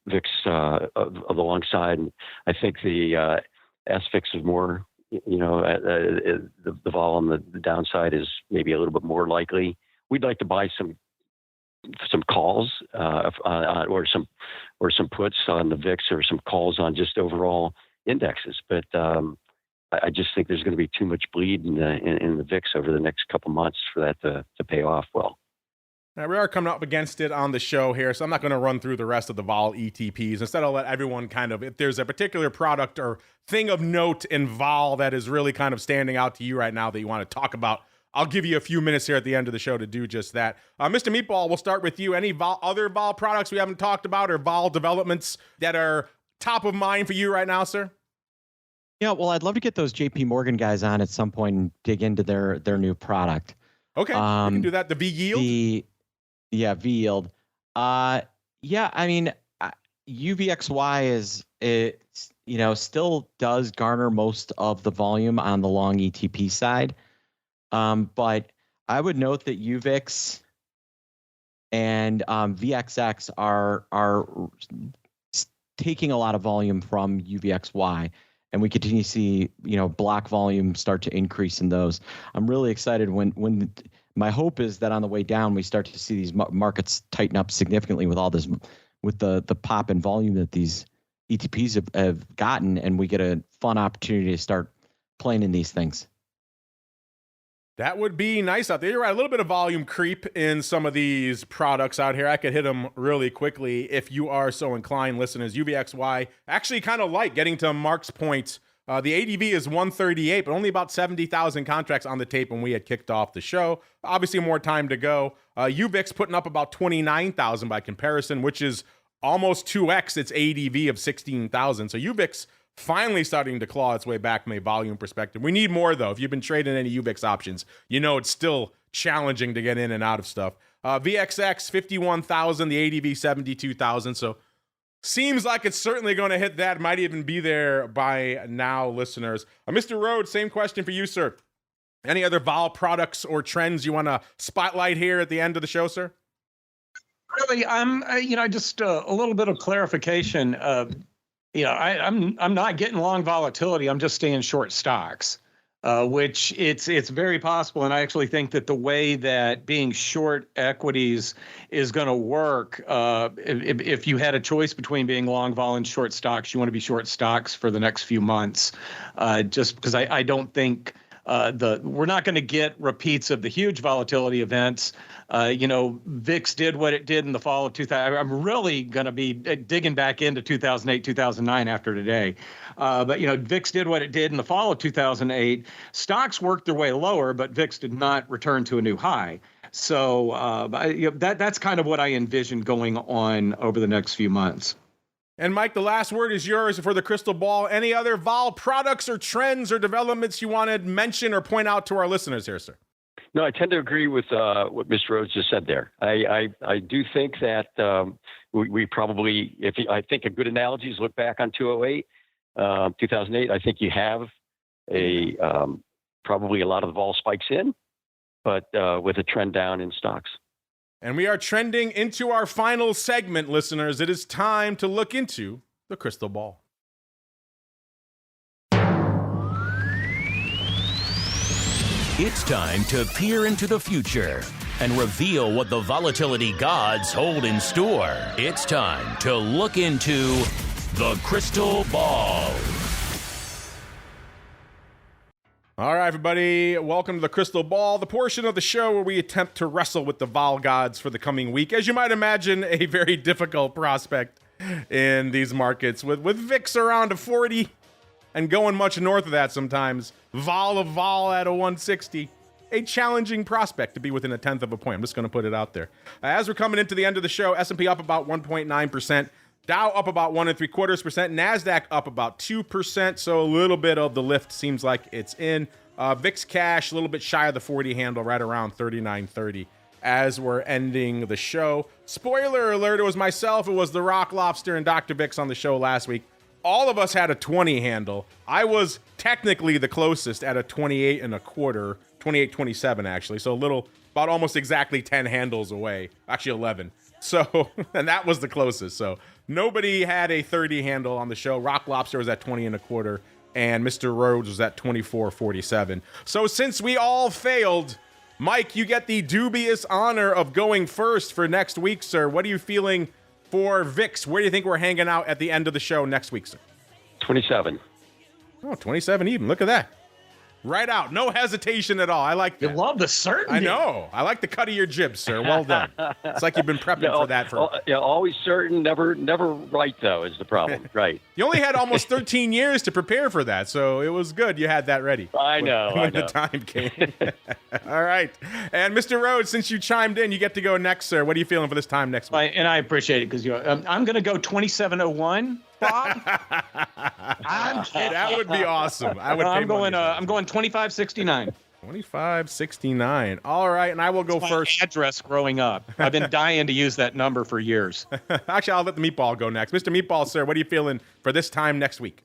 VIX of the long side. And I think the SVIX is more, the vol on the downside is maybe a little bit more likely. We'd like to buy some calls or some puts on the VIX or some calls on just overall indexes. But I just think there's going to be too much bleed in the VIX over the next couple months for that to pay off well. Now, we are coming up against it on the show here, so I'm not going to run through the rest of the vol ETPs. Instead, I'll let everyone if there's a particular product or thing of note in vol that is really kind of standing out to you right now that you want to talk about, I'll give you a few minutes here at the end of the show to do just that. Mr. Meatball, we'll start with you. Any other vol products we haven't talked about or vol developments that are top of mind for you right now, sir? Yeah, well, I'd love to get those JP Morgan guys on at some point and dig into their new product. Okay, we can do that. The V yield? V yield. Yeah, I mean, UVXY still does garner most of the volume on the long ETP side. But I would note that UVIX and VXX are taking a lot of volume from UVXY, and we continue to see block volume start to increase in those. I'm really excited when my hope is that on the way down we start to see these markets tighten up significantly with all this, with the pop in volume that these ETPs have gotten, and we get a fun opportunity to start playing in these things. That would be nice out there. You're right. A little bit of volume creep in some of these products out here. I could hit them really quickly if you are so inclined, listeners. UVXY, actually kind of like getting to Mark's point. The ADV is 138, but only about 70,000 contracts on the tape when we had kicked off the show. Obviously, more time to go. UVIX putting up about 29,000 by comparison, which is almost 2x its ADV of 16,000. So UVIX finally starting to claw its way back from a volume perspective. We need more, though. If you've been trading any UVIX options, it's still challenging to get in and out of stuff. VXX, 51,000, the ADV, 72,000. So seems like it's certainly going to hit that. Might even be there by now, listeners. Mr. Rhoads, same question for you, sir. Any other vol products or trends you want to spotlight here at the end of the show, sir? Really, just a little bit of clarification. I'm not getting long volatility. I'm just staying short stocks, which it's very possible. And I actually think that the way that being short equities is going to work, if you had a choice between being long vol and short stocks, you want to be short stocks for the next few months, just because I don't think we're not going to get repeats of the huge volatility events. VIX did what it did in the fall of 2000. I'm really going to be digging back into 2008, 2009 after today. But VIX did what it did in the fall of 2008. Stocks worked their way lower, but VIX did not return to a new high. So that's kind of what I envision going on over the next few months. And Mike, the last word is yours for the crystal ball. Any other vol products or trends or developments you want to mention or point out to our listeners here, sir? No, I tend to agree with what Mr. Rhoads just said there. I do think that we probably, I think a good analogy is look back on 2008. I think you have probably a lot of the vol spikes in, but with a trend down in stocks. And we are trending into our final segment, listeners. It is time to look into the crystal ball. It's time to peer into the future and reveal what the volatility gods hold in store. It's time to look into the crystal ball. All right, everybody, welcome to the crystal ball, the portion of the show where we attempt to wrestle with the vol gods for the coming week. As you might imagine, a very difficult prospect in these markets with VIX around a 40 and going much north of that sometimes. Vol at a 160. A challenging prospect to be within a tenth of a point. I'm just going to put it out there. As we're coming into the end of the show, S&P up about 1.9%. Dow up about 1.75%. NASDAQ up about 2%. So a little bit of the lift seems like it's in. VIX cash a little bit shy of the 40 handle, right around 39.30 as we're ending the show. Spoiler alert, it was myself, it was the Rock Lobster, and Dr. Vix on the show last week. All of us had a 20 handle. I was technically the closest at a 28.25, 28.27 actually. So a little, about almost exactly 10 handles away. Actually 11. So, and that was the closest. So nobody had a 30 handle on the show. Rock Lobster was at 20.25, and Mr. Rhoads was at 24.47. So since we all failed, Mike, you get the dubious honor of going first for next week, sir. What are you feeling for VIX? Where do you think we're hanging out at the end of the show next week, sir? 27. Oh, 27 even. Look at that. Right out. No hesitation at all. I like that. You love the certainty. I know. I like the cut of your jib, sir. Well done. It's like you've been prepping for that. Always certain, never right, though, is the problem. Right. You only had almost 13 years to prepare for that, so it was good you had that ready. I know. When the time came. All right. And Mr. Rhoads, since you chimed in, you get to go next, sir. What are you feeling for this time next week? And I appreciate it because I'm going to go 27.01. Bob? I'm kidding. That would be awesome. I'm going 25.69. 25.69. All right, and I will go first. Address growing up. I've been dying to use that number for years. Actually, I'll let the meatball go next. Mr. Meatball, sir, what are you feeling for this time next week?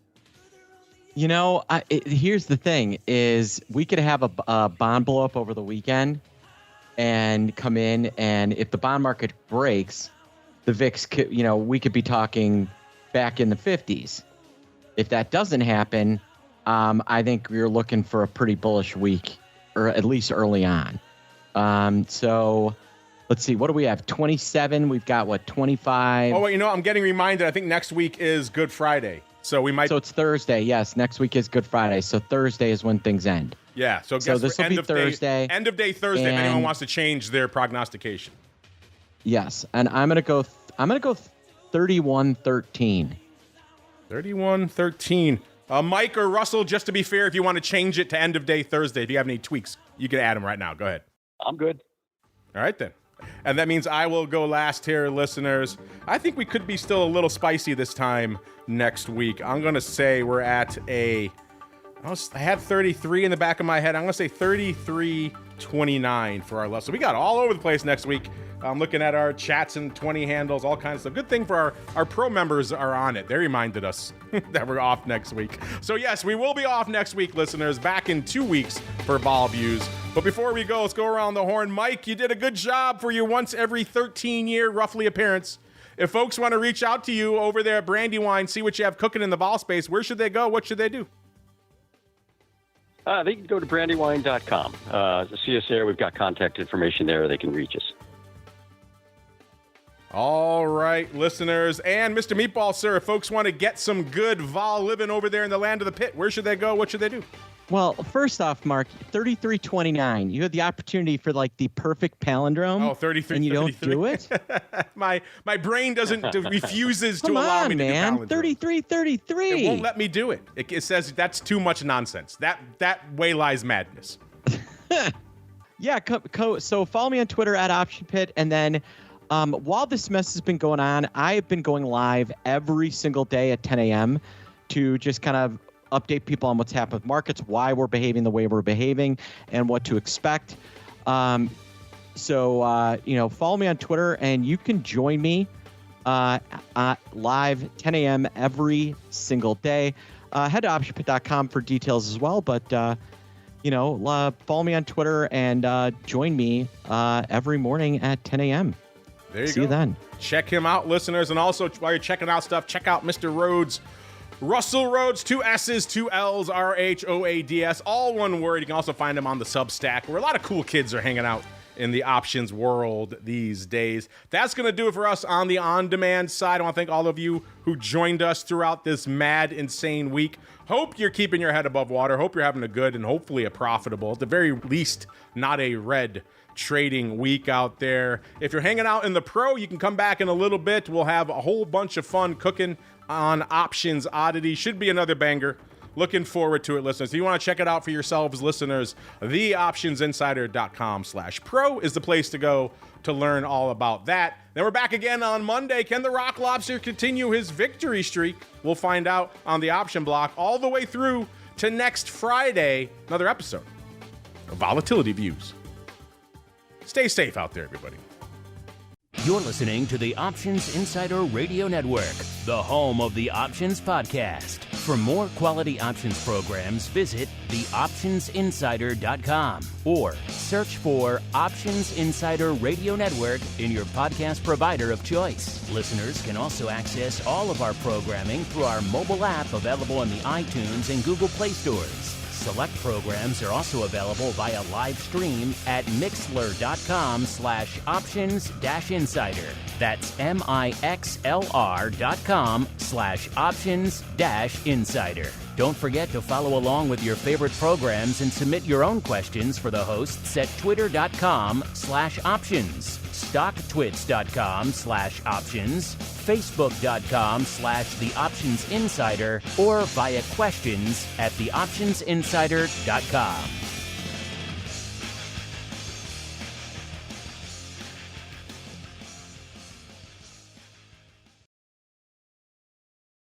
You know, here's the thing: is we could have a bond blow up over the weekend and come in, and if the bond market breaks, the VIX could, we could be talking back in the 50s. If that doesn't happen, I think we're looking for a pretty bullish week, or at least early on. So let's see. What do we have? 27. We've got 25. Oh, wait, I'm getting reminded. I think next week is Good Friday. So we might. So it's Thursday. Yes, next week is Good Friday. So Thursday is when things end. Yeah. So this will be Thursday. End of day Thursday. If anyone wants to change their prognostication. Yes, and I'm gonna go 31-13. 31-13. Mike or Russell, just to be fair, if you want to change it to end of day Thursday, if you have any tweaks, you can add them right now. Go ahead. I'm good. All right, then. And that means I will go last here, listeners. I think we could be still a little spicy this time next week. I'm going to say we're at I had 33 in the back of my head. I'm going to say 33.29 for our left. So we got all over the place next week. I'm looking at our chats and 20 handles, all kinds of stuff. Good thing for our pro members are on it. They reminded us that we're off next week. So yes, we will be off next week, listeners. Back in 2 weeks for Vol Views. But before we go, let's go around the horn. Mike, you did a good job for your once every 13-year roughly appearance. If folks want to reach out to you over there at Brandywine, see what you have cooking in the vol space, where should they go? What should they do? They can go to brandywine.com. See us there. We've got contact information there. They can reach us. All right, listeners. And Mr. Meatball, sir, if folks want to get some good vol living over there in the land of the pit, where should they go? What should they do? Well, first off, Mark, 33.29. You had the opportunity for the perfect palindrome. Oh, 33. And you 33. don't do it? My brain refuses to allow me to do palindrome. 33. It won't let me do it. It says that's too much nonsense. That way lies madness. Yeah, so follow me on Twitter at OptionPit, and then while this mess has been going on, I have been going live every single day at 10 a.m. to just kind of update people on what's happened with markets, why we're behaving the way we're behaving, and what to expect. So follow me on Twitter, and you can join me live 10 a.m. every single day. Head to optionpit.com for details as well. But, follow me on Twitter and join me every morning at 10 a.m. There you go. See you then. Check him out, listeners. And also, while you're checking out stuff, check out Mr. Rhoads. Russell Rhoads, 2 S's, 2 L's, Rhoads, all one word. You can also find him on the Substack, where a lot of cool kids are hanging out in the options world these days. That's going to do it for us on the on-demand side. I want to thank all of you who joined us throughout this mad, insane week. Hope you're keeping your head above water. Hope you're having a good and hopefully a profitable, at the very least, not a red trading week out there. If you're hanging out in the pro, you can come back in a little bit. We'll have a whole bunch of fun cooking on Options Oddity. Should be another banger. Looking forward to it, listeners. If you want to check it out for yourselves, listeners, theoptionsinsider.com/pro is the place to go to learn all about that. Then we're back again on Monday. Can the Rock Lobster continue his victory streak? We'll find out on the option block all the way through to next Friday. Another episode of Volatility Views. Stay safe out there, everybody. You're listening to the Options Insider Radio Network, the home of the Options Podcast. For more quality options programs, visit theoptionsinsider.com or search for Options Insider Radio Network in your podcast provider of choice. Listeners can also access all of our programming through our mobile app available in the iTunes and Google Play stores. Select programs are also available via live stream at mixlr.com/options-insider. That's mixlr.com/options-insider. Don't forget to follow along with your favorite programs and submit your own questions for the hosts at twitter.com/options, stocktwits.com/options, facebook.com/theoptionsinsider, or via questions@theoptionsinsider.com.